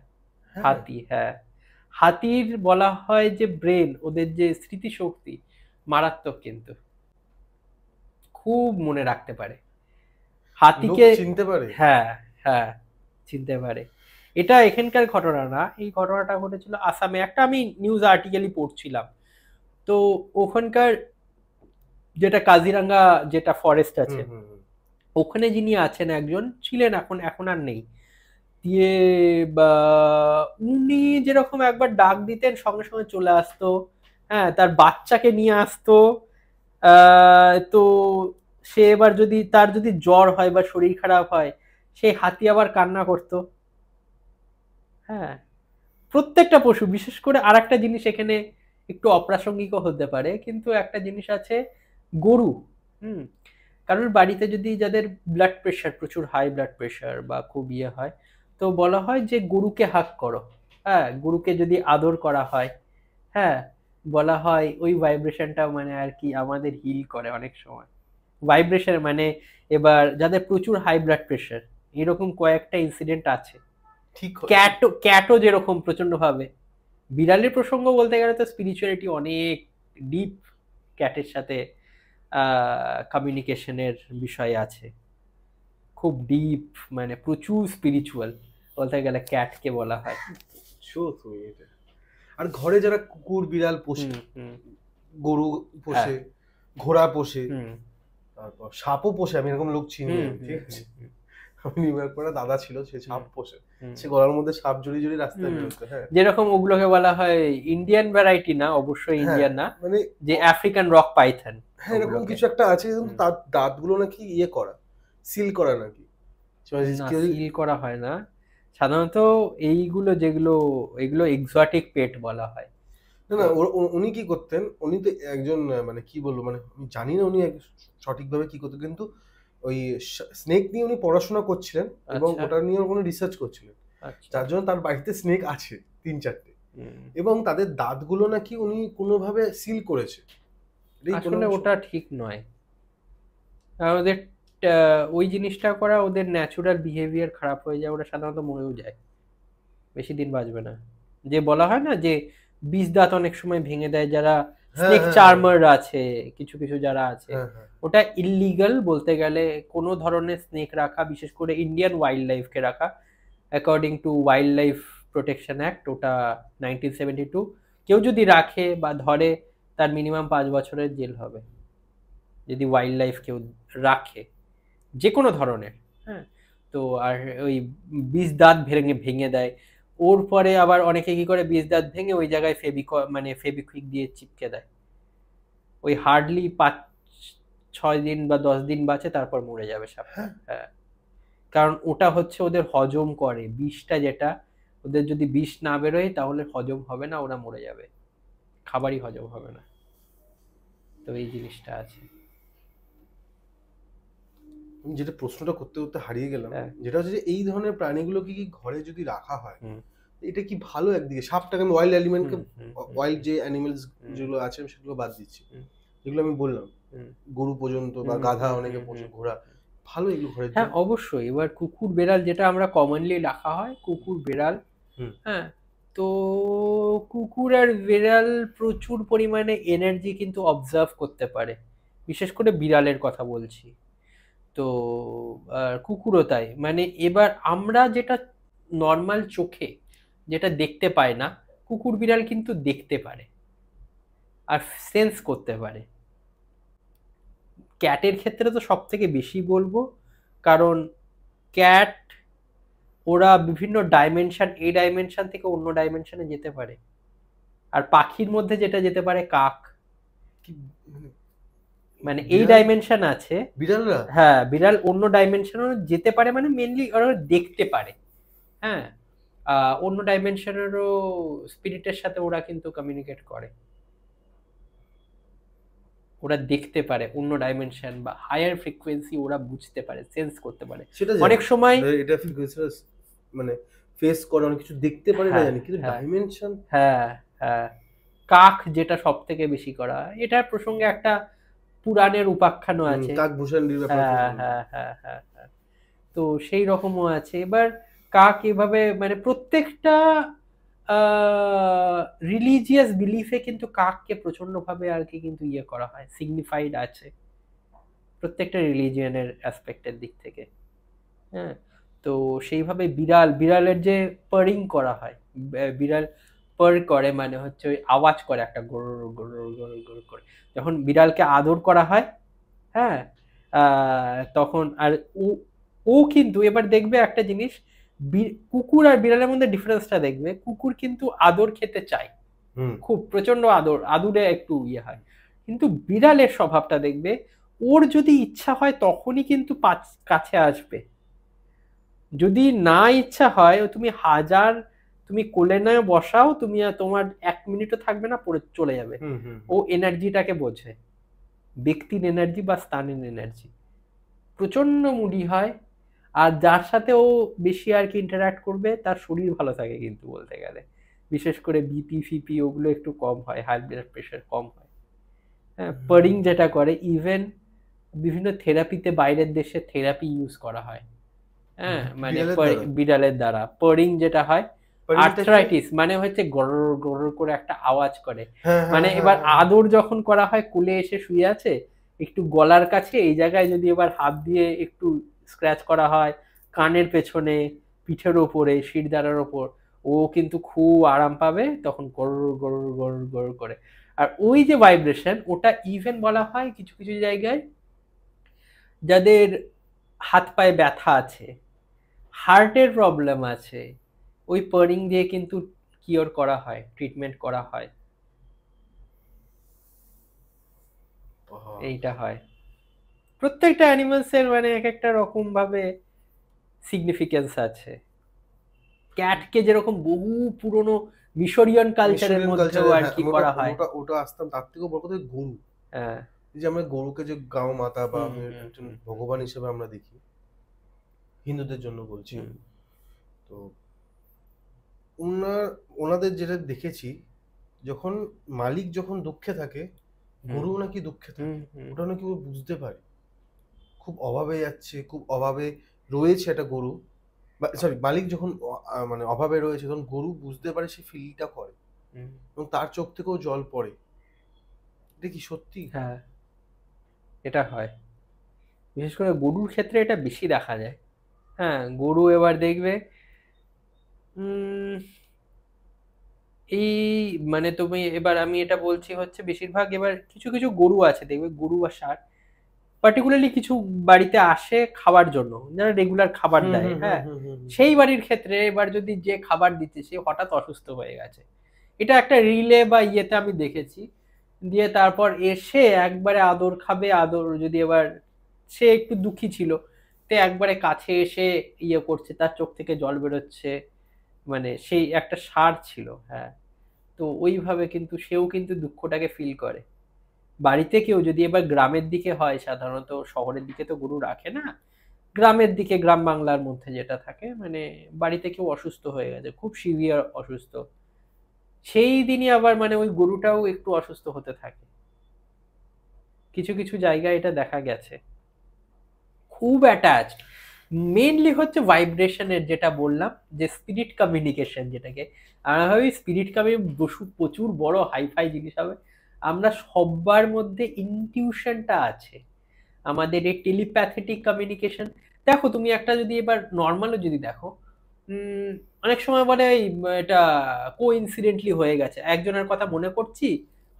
হ্যাঁ, হাতি, হ্যাঁ, হাতির বলা হয় যে ব্রেন, ওদের যে স্মৃতিশক্তি মারাত্মক, কিন্তু খুব মনে রাখতে পারে লোক হাতিকে। চিনতে পারে। হ্যাঁ হ্যাঁ, চিনতে পারে। এটা এখানকার ঘটনা না, এই ঘটনাটা ঘটেছিল আসামে, একটা আমি নিউজ আর্টিকেলই পড়ছিলাম। তো ওখানকার যেটা কাজিরাঙ্গা, যেটা ফরেস্ট আছে, ওখানে যিনি আছেন, একজন ছিলেন, এখন এখন আর নেই। দিয়ে বা উনি যেরকম একবার ডাক দিতেন, সঙ্গে সঙ্গে চলে আসতো। হ্যাঁ, তার বাচ্চাকে নিয়ে আসতো। তো সে এবার যদি তার যদি জ্বর হয় বা শরীর খারাপ হয়, সেই হাতি আবার কান্না করতো। হ্যাঁ, প্রত্যেকটা পশু, বিশেষ করে আর একটা জিনিস এখানে একটু অপ্রাসঙ্গিকও হতে পারে, কিন্তু একটা জিনিস আছে, গরু। হুম, কারোর বাড়িতে যদি, যাদের ব্লাড প্রেশার, প্রচুর হাই ব্লাড প্রেশার বা খুব ইয়ে হয়, তো বলা হয় যে গরুকে হাক করো। হ্যাঁ, গরুকে যদি আদর করা হয়, হ্যাঁ, বলা হয় ওই ভাইব্রেশনটা মানে আর কি আমাদের হিল করে অনেক সময়। ভাইব্রেশন মানে, এবার যাদের প্রচুর হাই ব্লাড প্রেশার, এরকম কয়েকটা ইনসিডেন্ট আছে। ঠিক। ক্যাটও যেরকম প্রচন্ড ভাবে, বিড়ালের প্রসঙ্গ বলতে গেলে তো স্পিরিচুয়ালিটি অনেক ডিপ, ক্যাটের সাথে কমিউনিকেশনের বিষয় আছে, খুব ডিপ, মানে প্রচুর স্পিরিচুয়াল বলতে গেলে ক্যাটকে বলা হয়। তুমি এটা। আর ঘরে যারা কুকুর বিড়াল পোষে, গরু পোষে, ঘোড়া পোষে, তারপর সাপও পোষে, আমি এরকম লোক চিনি। ঠিক আছে, আমি নিউইয়র্ক দাদা ছিল, সে সাপ পোষে, সে গলার মধ্যে সাপ জড়িয়ে জড়িয়ে রাস্তায় বেরোতো। হ্যাঁ, যেরকম ওগুলোকে বলা হয় ইন্ডিয়ান ভ্যারাইটি না, অবশ্যই ইন্ডিয়ান না, মানে যে আফ্রিকান রক পাইথন। হ্যাঁ, এরকম কিছু একটা আছে, কিন্তু তার দাঁতগুলো নাকি ইয়ে করা, সিল করা নাকি। না, সিল করা হয় না সাধারণত এইগুলো, যেগুলো এগুলো এক্সোটিক পেট বলা হয়। না না, উনি কি করতেন, উনি তো একজন, মানে কি বলবো, মানে আমি জানি না উনি সঠিকভাবে কি করতেন, কিন্তু ওই স্নেক নিয়ে উনি পড়াশোনা করছিলেন এবং আচ্ছা। ওটা নিয়ে কোনো রিসার্চ করছিলেন, আচ্ছা। যার জন্য তার বাড়িতে স্নেক আছে 3-4টে, এবং তাদের দাঁতগুলো নাকি উনি কোনোভাবে সিল করেছে। আসলে ওটা ঠিক নয়। ওদের ওই জিনিসটা করা, ওদের ন্যাচুরাল বিহেভিয়ার খারাপ হয়ে যায়, ওরা সাধারণত মরেও যায়, বেশি দিন বাঁচবে না। যে বলা হয় না যে বিষ দাঁত অনেক সময় ভেঙে দেয় যারা স্নেক চার্মার আছে, কিছু কিছু যারা আছে, ওটা ইল্লিগাল বলতে গেলে। কোনো ধরনের স্নেক রাখা, বিশেষ করে ইন্ডিয়ান ওয়াইল্ড লাইফকে রাখা, according to wild life protection act, ওটা 1972, কেউ যদি রাখে বা ধরে তার মিনিমাম 5 বছরের জেল হবে যদি ওয়াইল্ড লাইফ কেউ রাখে, যে কোনো ধরনের। হ্যাঁ, তো আর ওই বিষ দাঁত ভেঙে ভেঙে দেয়। ওর পরে আবার অনেকে কি করে, বিষ দাঁত ভেঙে ওই জায়গায় ফেবিকুইক দিয়ে চিপকে দেয়। ওই হার্ডলি 5-6 দিন বা 10 দিন বাঁচে, তারপর মরে যাবে সাপটা। হ্যাঁ, কারণ ওটা হচ্ছে ওদের হজম করে বিষটা, যেটা ওদের যদি বিষ না বেরোয় তাহলে হজম হবে না, ওরা মরে যাবে, খাবারই হজম হবে না। তো এই জিনিসটা আছে। আমি যেটা প্রশ্নটা করতে করতে হারিয়ে গেলাম, যেটা হচ্ছে যে এই ধরনের প্রাণীগুলোকে কি ঘরে যদি রাখা হয়, এটা কি ভালো? একদিকে সাপটাকে আমি ওয়াইল্ড এলিমেন্টকে, ওয়াইল্ড যে অ্যানিমেলস যেগুলো আছে সেগুলো বাদ দিচ্ছি, যেগুলো আমি বললাম গরু পর্যন্ত বা গাধা অনেকে পোষে, ঘোড়া, ভালো এগুলো ঘরে। হ্যাঁ অবশ্যই। এবার কুকুর বেড়াল যেটা আমরা কমনলি রাখা হয়, কুকুর বেড়াল, হ্যাঁ, তো কুকুর আর বিড়াল প্রচুর পরিমাণে এনার্জি কিন্তু অবজার্ভ করতে পারে, বিশেষ করে বিড়ালের কথা বলছি। তো কুকুরও তাই। মানে এবার আমরা যেটা নর্মাল চোখে যেটা দেখতে পায় না, কুকুর বিড়াল কিন্তু দেখতে পারে আর সেন্স করতে পারে। ক্যাটের ক্ষেত্রে তো সব থেকে বেশি বলবো, কারণ ক্যাট ওরা বিভিন্ন ডাইমেনশন, এই ডাইমেনশন থেকে অন্য ডাইমেনশনে যেতে পারে। আর পাখির মধ্যে যেটা যেতে পারে কাক, মানে এই ডাইমেনশন আছে বিড়ালরা। হ্যাঁ, বিড়াল অন্য ডাইমেনশনে যেতে পারে, মানে মেনলি ওরা দেখতে পারে। হ্যাঁ, অন্য ডাইমেনশনেরও স্পিরিটের সাথে ওরা কিন্তু কমিউনিকেট করে, ওরা দেখতে পারে অন্য ডাইমেনশন বা হায়ার ফ্রিকোয়েন্সি, ওরা বুঝতে পারে, সেন্স করতে পারে। অনেক সময় এটা ফ্রিকোয়েন্সি মানে ফেস করে, অনেক কিছু দেখতে পারে না জানি, কিন্তু ডাইমেনশন। হ্যাঁ হ্যাঁ, কাক যেটা সব থেকে বেশি করা হয়, এটার প্রসঙ্গে একটা পুরাণের উপাখ্যানও আছে, কাকভূষণের ব্যাপার। হ্যাঁ হ্যাঁ হ্যাঁ হ্যাঁ, তো সেই রকমও আছে। এবার কাক এভাবে মানে প্রত্যেকটা রিলিজিয়াস বিলিফে কিন্তু কাককে প্রচন্ড ভাবে আর কি কিন্তু ইয়ে করা হয়, সিগনিফাইড আছে প্রত্যেকটা রিলিজিয়নের অ্যাসপেক্টের দিক থেকে। হ্যাঁ, তো সেইভাবে বিড়ালের যে পারিং করা হয়, বিড়াল পার করে মানে হচ্ছে ওই আওয়াজ করে একটা গরুর গরুর গরুর গরুর করে, যখন বিড়ালকে আদর করা হয়। হ্যাঁ, তখন আর ও কিন্তু এবার দেখবে একটা জিনিস, কুকুর আর বিড়ালের মধ্যে ডিফারেন্সটা দেখবে, কুকুর কিন্তু আদর খেতে চায়, খুব প্রচন্ড আদুরে একটু ইয়ে হয়, কিন্তু বিড়ালের স্বভাবটা দেখবে, ওর যদি ইচ্ছা হয় তখনই কিন্তু কাছে আসবে, যদি না ইচ্ছা হয় তুমি কোলে নয় বসাও, তুমি তোমার 1 মিনিটও থাকবে না, পরে চলে যাবে। ও এনার্জিটাকে বোঝে, ব্যক্তির এনার্জি বা স্থানের এনার্জি, প্রচন্ড মুডি হয়। আর যার সাথে ও বেশি আর কি ইন্টারঅ্যাক্ট করবে তার শরীর ভালো থাকে কিন্তু বলতে গেলে, বিশেষ করে বিপি ফিপি ওগুলো একটু কম হয়, হাই ব্লাড প্রেশার কম হয়। হ্যাঁ, পারিং যেটা করে, ইভেন বিভিন্ন থেরাপিতে বাইরের দেশে থেরাপি ইউজ করা হয়। হ্যাঁ, মানে বিড়ালের দ্বারা পারিং যেটা হয়, আর্থ্রাইটিস মানে হচ্ছে গরর গরর করে একটা আওয়াজ করে, মানে এবার আদর যখন করা হয়, কোলে এসে শুয়ে আছে, একটু গলার কাছে এই জায়গায় যদি এবার হাত দিয়ে একটু স্ক্র্যাচ করা হয়, কানের পেছনে, পিঠের ওপরে, শিরদাঁড়ার ওপর, ও কিন্তু খুব আরাম পাবে, তখন গরর গরর গরর গরর করে। আর ওই যে ভাইব্রেশন, ওটা ইভেন বলা হয় কিছু কিছু জায়গায় যাদের হাত পায়ে ব্যথা আছে, হার্টের প্রবলেম আছে, ওই পারিং দিয়ে কিন্তু কিওর করা হয়, ট্রিটমেন্ট করা হয়। এইটা হয় প্রত্যেকটা অ্যানিমালস এর, মানে এক একটা রকম ভাবে সিগনিফিকেন্স আছে। ক্যাটকে যেরকম বহু পুরনো মিশরিয়ান কালচারের মধ্যেও আর কি করা হয়, ওটা আসতাম তার থেকেও বড় কথা গরু। হ্যাঁ এই যে আমরা গরুকে যে গাও মাতা বা হুম, হুম, একজন হুম। ভগবান হিসেবে আমরা দেখি, হিন্দুদের জন্য বলছি। হুম, তো ওনার ওনাদের যেটা দেখেছি, যখন মালিক যখন দুঃখে থাকে, গরু নাকি দুঃখে হুম, থাকে, হুম। ওটা নাকি ও বুঝতে পারে। খুব অভাবে যাচ্ছে, খুব অভাবে রয়েছে একটা গরু, বা সরি, মালিক যখন মানে অভাবে রয়েছে, তখন গরু বুঝতে পারে, সে ফিলটা করে, হুম। এবং তার চোখ থেকেও জল পড়ে। এটা কি সত্যি? হ্যাঁ, এটা হয়। বিশেষ করে গরুর ক্ষেত্রে এটা বেশি দেখা যায়। হ্যাঁ, গরু এবার দেখবে উম, এই মানে তুমি এবার আমি এটা বলছি হচ্ছে বেশিরভাগ এবার কিছু কিছু গরু আছে দেখবে, গরু বা ষাঁড় পার্টিকুলারলি কিছু বাড়িতে আসে খাওয়ার জন্য, যারা রেগুলার খাবার হুম দেয়, হুম হুম হ্যাঁ, হুম হুম হুম। সেই বাড়ির ক্ষেত্রে এবার যদি যে খাবার দিচ্ছে সে হঠাৎ অসুস্থ হয়ে গেছে, এটা একটা রিলে বা ইয়েতে আমি দেখেছি, দিয়ে তারপর এসে একবারে আদর খাবে, আদর যদি এবার সে একটু দুঃখী ছিল, তে একবারে কাছে এসে ইয়ে করছে, তার চোখ থেকে জল বেরোচ্ছে, মানে সেই একটা ষাঁড় ছিল, হ্যাঁ। তো ওইভাবে কিন্তু সেও কিন্তু দুঃখটাকে ফিল করে। বাড়িতে কেউ যদি এবার গ্রামের দিকে হয়, সাধারণত শহরের দিকে তো গরু রাখে না, গ্রামের দিকে গ্রাম বাংলার মধ্যে যেটা থাকে মানে বাড়িতে কেউ অসুস্থ হয়ে গেছে, খুব সিভিয়ার অসুস্থ, সেই দিনই আবার মানে ওই গরুটাও একটু অসুস্থ হতে থাকে। কিছু কিছু জায়গায় এটা দেখা গেছে, খুব অ্যাটাচড। মেইনলি হচ্ছে ভাইব্রেশনের, যেটা বললাম যে স্পিরিট কমিউনিকেশন, যেটাকে আমরা ভাবি স্পিরিট কমিউনিকেশন প্রচুর বড় হাইফাই জিনিস হবে, আমরা সবার মধ্যে ইনটিউশনটা আছে, আমাদের এই টেলিপ্যাথেটিক কমিউনিকেশন। দেখো তুমি একটা যদি এবার নর্মালও যদি দেখো, অনেক সময় বলে এই এটা কোইন্সিডেন্টলি হয়ে গেছে, একজনের কথা মনে করছি,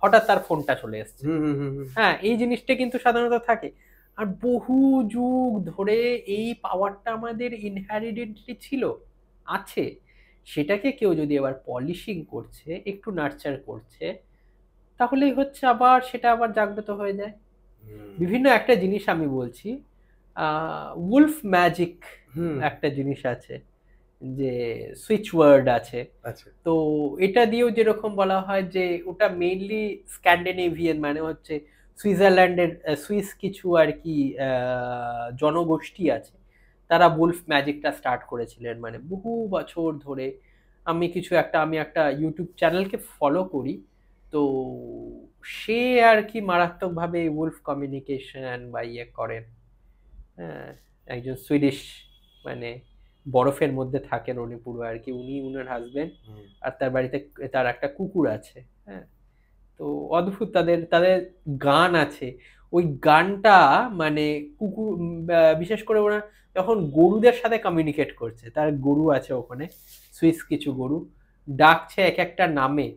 হঠাৎ তার ফোনটা চলে এসেছে। হুম হুম হুম হুম। হ্যাঁ, এই জিনিসটা কিন্তু সাধারণত থাকে। আর বহু যুগ ধরে এই পাওয়ারটা আমাদের ইনহেরিডেন্টলি ছিল, আছে। সেটাকে কেউ যদি এবার পলিশিং করছে, একটু নার্চার করছে, তাহলেই হচ্ছে আবার সেটা আবার জাগ্রত হয়ে যায়। হুম বিভিন্ন একটা জিনিস আমি বলছি, উলফ ম্যাজিক হুম। একটা জিনিস আছে, যে সুইচ ওয়ার্ড আছে। আচ্ছা। তো এটা দিয়েও যেরকম বলা হয় যে ওটা মেইনলি স্ক্যান্ডিনেভিয়ান, মানে হচ্ছে সুইজারল্যান্ডের সুইস কিছু আর কি জনগোষ্ঠী আছে, তারা উলফ ম্যাজিকটা স্টার্ট করেছিলেন মানে বহু বছর ধরে। আমি একটা ইউটিউব চ্যানেলকে ফলো করি, তো সে আর কি মারাত্মকভাবে উলফ কমিউনিকেশন বা ইয়ে করেন। হ্যাঁ, একজন সুইডিশ, মানে বরফের মধ্যে থাকেন উনি পুরো আর কি, উনি উনার হাজবেন্ড, হুম। আর তার বাড়িতে তার একটা কুকুর আছে, হ্যাঁ। তো অদ্ভুত তাদের তাদের গান আছে, ওই গানটা মানে কুকুর বিশেষ করে ওরা যখন গরুদের সাথে কমিউনিকেট করছে, তার গরু আছে ওখানে, সুইস কিছু গরু ডাকছে এক একটা নামে,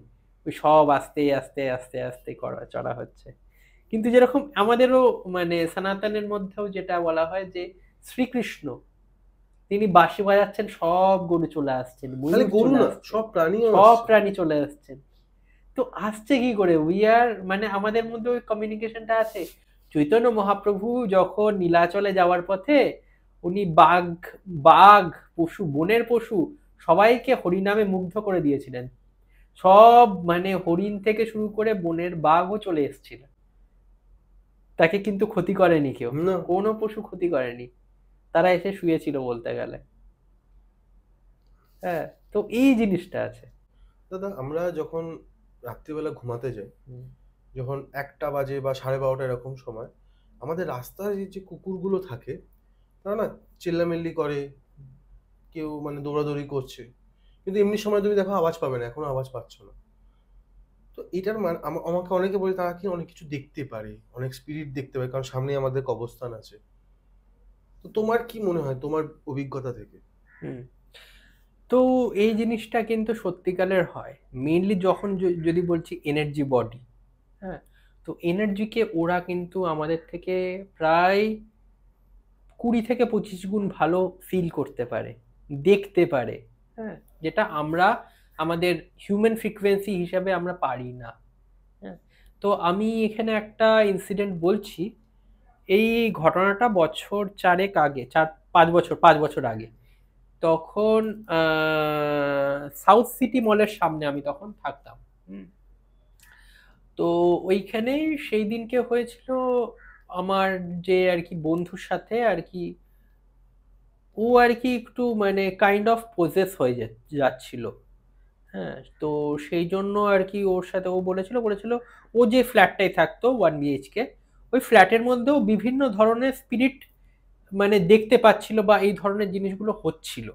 ওই সব আস্তে আস্তে আস্তে আস্তে করা চড়া হচ্ছে। কিন্তু যেরকম আমাদেরও মানে সনাতনের মধ্যেও যেটা বলা হয় যে শ্রীকৃষ্ণ তিনি বাঁশি বাজাচ্ছেন, সব গরু চলে আসছেন, খালি ময়ূর গরু চলে না, আসছে, সব প্রাণীও সব আসছে। প্রাণী চলে আসছেন। তো আসছে কি করে, উই আর মানে আমাদের মধ্যে ওই কমিউনিকেশনটা আছে। চৈতন্য মহাপ্রভু যখন নীলাচলে যাওয়ার পথে উনি বাঘ বাঘ পশু, বনের পশু সবাইকে হরিনামে মুগ্ধ করে দিয়েছিলেন, সব মানে হরিণ থেকে শুরু করে বনের বাঘও চলে এসেছিল, তাকে কিন্তু ক্ষতি করেনি কেউ, না কোনো পশু ক্ষতি করেনি, তারা এসে শুয়েছিল বলতে গেলে। হ্যাঁ, তো এই জিনিসটা আছে। দাদা, আমরা যখন রাত্রিবেলা ঘুমাতে যাই, হুম, যখন 1টা বাজে বা 12:30 এরকম সময়, আমাদের রাস্তায় যে কুকুরগুলো থাকে, তারা না চিল্লামিল্লি করে, কেউ মানে দৌড়াদৌড়ি করছে, কিন্তু এমনি সময় তুমি দেখো আওয়াজ পাবে না, এখনো আওয়াজ পাচ্ছ না। তো এটার মানে আমাকে অনেকে বলে তারা কি অনেক কিছু দেখতে পারে, অনেক স্পিরিট দেখতে পারে, কারণ সামনে আমাদের কবরস্থান আছে। তো তোমার কি মনে হয় তোমার অভিজ্ঞতা থেকে? হুম। তো এই জিনিসটা কিন্তু সত্যিকারের হয় মেইনলি যখন যদি বলছি এনার্জি বডি, হ্যাঁ, তো এনার্জিকে ওরা কিন্তু আমাদের থেকে প্রায় 20 থেকে 25 গুণ ভালো ফিল করতে পারে, দেখতে পারে, হ্যাঁ, যেটা আমরা আমাদের হিউম্যান ফ্রিকোয়েন্সি হিসাবে আমরা পারি না। হ্যাঁ, তো আমি এখানে একটা ইনসিডেন্ট বলছি, এই ঘটনাটা বছর 4 আগে, 4-5 বছর আগে। তখন সাউথ সিটি মলের সামনে আমি তখন থাকতাম। হুম। তো ওইখানে সেই দিনকে হয়েছিল আমার যে আর কি বন্ধুর সাথে আর কি, ও আর কি একটু মানে কাইন্ড অফ পজেস হয়ে যাচ্ছিল। হ্যাঁ, তো সেই জন্য আর কি ওর সাথে ও বলেছিল ও যে ফ্ল্যাটটায় থাকতো 1 BHK, ওই ফ্ল্যাটের মধ্যেও বিভিন্ন ধরনের স্পিরিট মানে দেখতে পাচ্ছিল বা এই ধরনের জিনিসগুলো হচ্ছিল।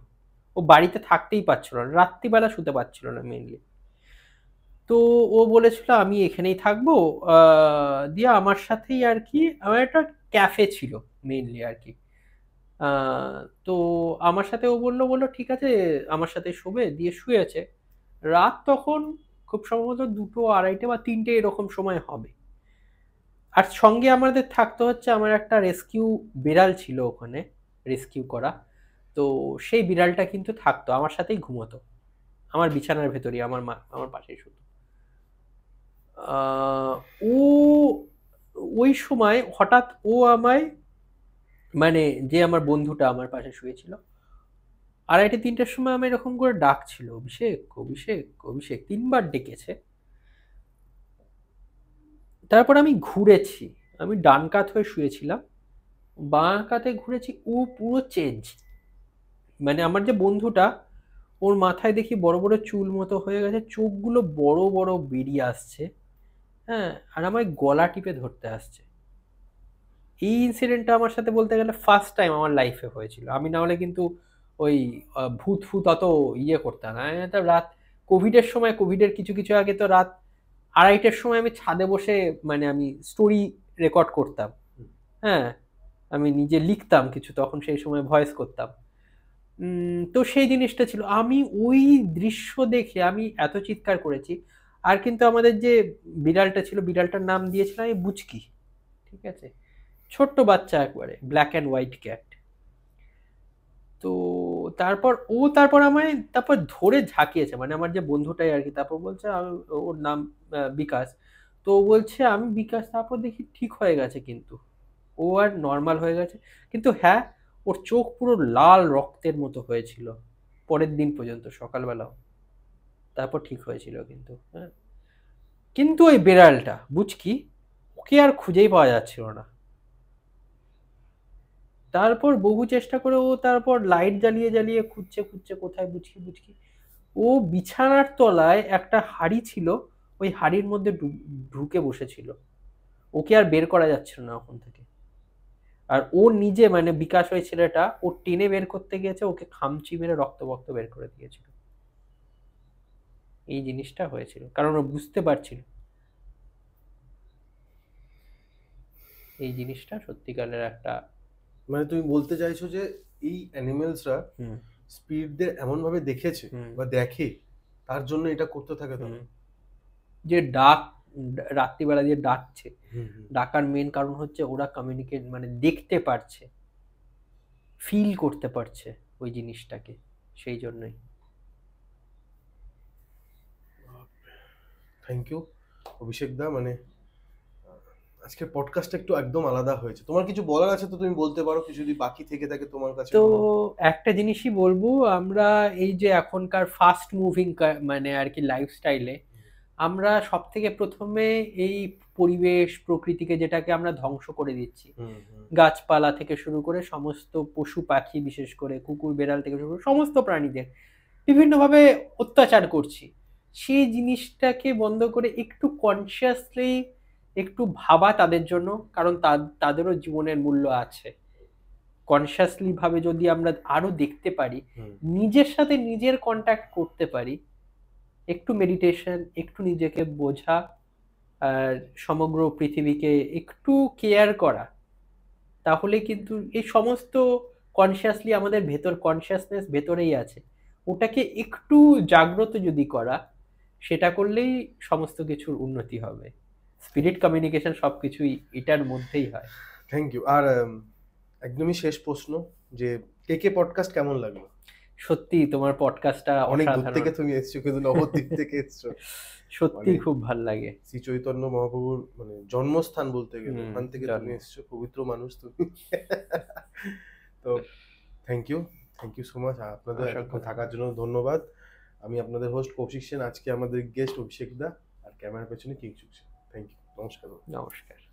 ও বাড়িতে থাকতেই পারছিল না, রাত্রিবেলা শুতে পারছিল না মেইনলি। তো ও বলেছিল আমি এখানেই থাকবো। দিয়ে আমার সাথেই আর কি, আমার একটা ক্যাফে ছিল মেইনলি আর কি। আহ, তো আমার সাথে ও বললো ঠিক আছে আমার সাথে শোবে, দিয়ে শুয়েছে। রাত তখন খুব সম্ভবত 2টো, 2:30 বা 3টে এরকম সময় হবে। আর সঙ্গে আমাদের থাকতে হচ্ছে, আমার একটা রেস্কিউ বিড়াল ছিল ওখানে, রেস্কিউ করা। তো সেই বিড়ালটা কিন্তু থাকতো আমার সাথেই, ঘুমোতো আমার বিছানার ভেতরেই, আমার পাশেই শুতো। আহ, ও ওই সময় হঠাৎ ও আমায় মানে, যে আমার বন্ধুটা আমার পাশে শুয়েছিল, 2:30-3টের সময় আমি এরকম করে ডাকছিল, অভিষেক অভিষেক অভিষেক 3বার ডেকেছে। তারপর আমি ঘুরেছি, আমি ডান কাত হয়ে শুয়েছিলাম, বাঁ কাতে ঘুরেছি, ও পুরো চেঞ্জ। মানে আমার যে বন্ধুটা, ওর মাথায় দেখি বড় বড় চুল মতো হয়ে গেছে, চোখগুলো বড় বড় বেরিয়ে আসছে। হ্যাঁ, আর আমায় গলা টিপে ধরতে আসছে। এই ইনসিডেন্টটা আমার সাথে বলতে গেলে ফার্স্ট টাইম আমার লাইফে হয়েছিল। আমি না হলে কিন্তু ওই ভূত ফুত অত ইয়ে করতাম না। আমি তো রাত কোভিডের সময়, কোভিডের কিছু কিছু আগে তো রাত 2:30-এর সময় আমি ছাদে বসে মানে আমি স্টোরি রেকর্ড করতাম। হ্যাঁ, আমি নিজে লিখতাম কিছু, তখন সেই সময় ভয়েস করতাম। তো সেই জিনিসটা ছিল, আমি ওই দৃশ্য দেখে আমি এত চিৎকার করেছি। আর কিন্তু আমাদের যে বিড়ালটা ছিল, বিড়ালটার নাম দিয়েছিলাম আমি বুচকি। ঠিক আছে, ছোট্ট বাচ্চা একবারে, ব্ল্যাক অ্যান্ড হোয়াইট ক্যাট। তো তারপর আমায় তারপর ধরে ঝাঁকিয়েছে, মানে আমার যে বন্ধুটাই আর কি। তারপর বলছে ওর নাম বিকাশ। তো ও বলছে আমি বিকাশ, তারপর দেখি ঠিক হয়ে গেছে কিন্তু, ও আর নর্মাল হয়ে গেছে। কিন্তু হ্যাঁ, ওর চোখ পুরো লাল রক্তের মতো হয়েছিল পরের দিন পর্যন্ত, সকালবেলাও। তারপর ঠিক হয়েছিল কিন্তু, হ্যাঁ। কিন্তু ওই বেড়ালটা বুঝকি, ওকে আর খুঁজেই পাওয়া যাচ্ছিল না। তারপর বহু চেষ্টা করে ও তারপর লাইট জ্বালিয়ে জ্বালিয়ে খুঁজছে খুঁজছে কোথায় বুঝকি বুঝকি। ও বিছানার তলায় একটা হাঁড়ি ছিল, ওই হাঁড়ির মধ্যে ঢুকে বসেছিল। ওকে আর বের করা যাচ্ছিল না ওখান থেকে। আর ও নিজে মানে বিকাশ, ওই ছেলেটা, ও টেনে বের করতে গিয়েছে, ওকে খামচি মেরে রক্ত বক্ত বের করে দিয়েছিল। এই জিনিসটা হয়েছিল কারণ ও বুঝতে পারছিল এই জিনিসটা সত্যিকারের একটা। মানে তুমি বলতে চাইছো যে এই অ্যানিমেলসরা হুম স্পিরিটদের এমন ভাবে দেখেছে হুম বা দেখে, তার জন্য এটা করতে থাকে হুম। তারা। যে ডাক, রাত্রিবেলা যে ডাকছে, হুম হুম। ডাকার মেন কারণ হচ্ছে ওরা কমিউনিকেট মানে দেখতে পারছে, ফিল করতে পারছে ওই জিনিসটাকে, সেই জন্যই। থ্যাংক ইউ অভিষেক দা। মানে আজকের পডকাস্টটা একটু একদম আলাদা হয়েছে। তোমার কিছু বলার আছে তো তুমি বলতে পারো, কিছু যদি বাকি থেকে থাকে তোমার কাছে তো কোনো। একটা জিনিসই বলবো, আমরা এই যে এখনকার ফাস্ট মুভিং মানে আর কি লাইফস্টাইলে, আমরা সব থেকে প্রথমে এই পরিবেশ প্রকৃতিকে যেটাকে আমরা ধ্বংস করে দিচ্ছি, হুম হুম। গাছপালা থেকে শুরু করে সমস্ত পশু পাখি, বিশেষ করে কুকুর বেড়াল থেকে শুরু করে সমস্ত প্রাণীদের বিভিন্নভাবে অত্যাচার করছি। সেই জিনিসটাকে বন্ধ করে একটু কনসিয়াসলি একটু ভাবা তাদের জন্য, কারণ তাদেরও জীবনের মূল্য আছে। কনসিয়াসলি ভাবে যদি আমরা আরো দেখতে পারি, হুম। নিজের সাথে নিজের কন্ট্যাক্ট করতে পারি, একটু মেডিটেশন, একটু নিজেকে বোঝা, আর সমগ্র পৃথিবীকে একটু কেয়ার করা, তাহলে কিন্তু এই সমস্ত কনসিয়াসলি আমাদের ভেতর, কনসিয়াসনেস ভেতরেই আছে, ওটাকে একটু জাগ্রত যদি করা, সেটা করলেই সমস্ত কিছুর উন্নতি হবে। স্পিরিট কমিউনিকেশন সবকিছুই এটার মধ্যেই হয়। Thank you. আর একদমই শেষ প্রশ্ন, যে কে কে পডকাস্ট কেমন লাগলো? সত্যি তোমার পডকাস্টটা অনেক দূর অসাধারণ। থেকে তুমি এসছো, কিন্তু নবদ্বীপ থেকে এসছো। সত্যি মানে খুব ভাল লাগে। শ্রী চৈতন্য মহাপ্রভুর মানে জন্মস্থান বলতে গেলে, হুম, ওখান থেকে জন্ম। তুমি এসছো, পবিত্র মানুষ তুমি। তো thank you, thank you so much. আপনাদের অসংখ্য এতক্ষণ থাকার জন্য ধন্যবাদ। আমি আপনাদের হোস্ট কৌশিক সেন, আজকে আমাদের গেস্ট অভিষেক দা, আর ক্যামেরার পেছনে কিংসুক সেন। থ্যাংক ইউ, নমস্কার। নমস্কার।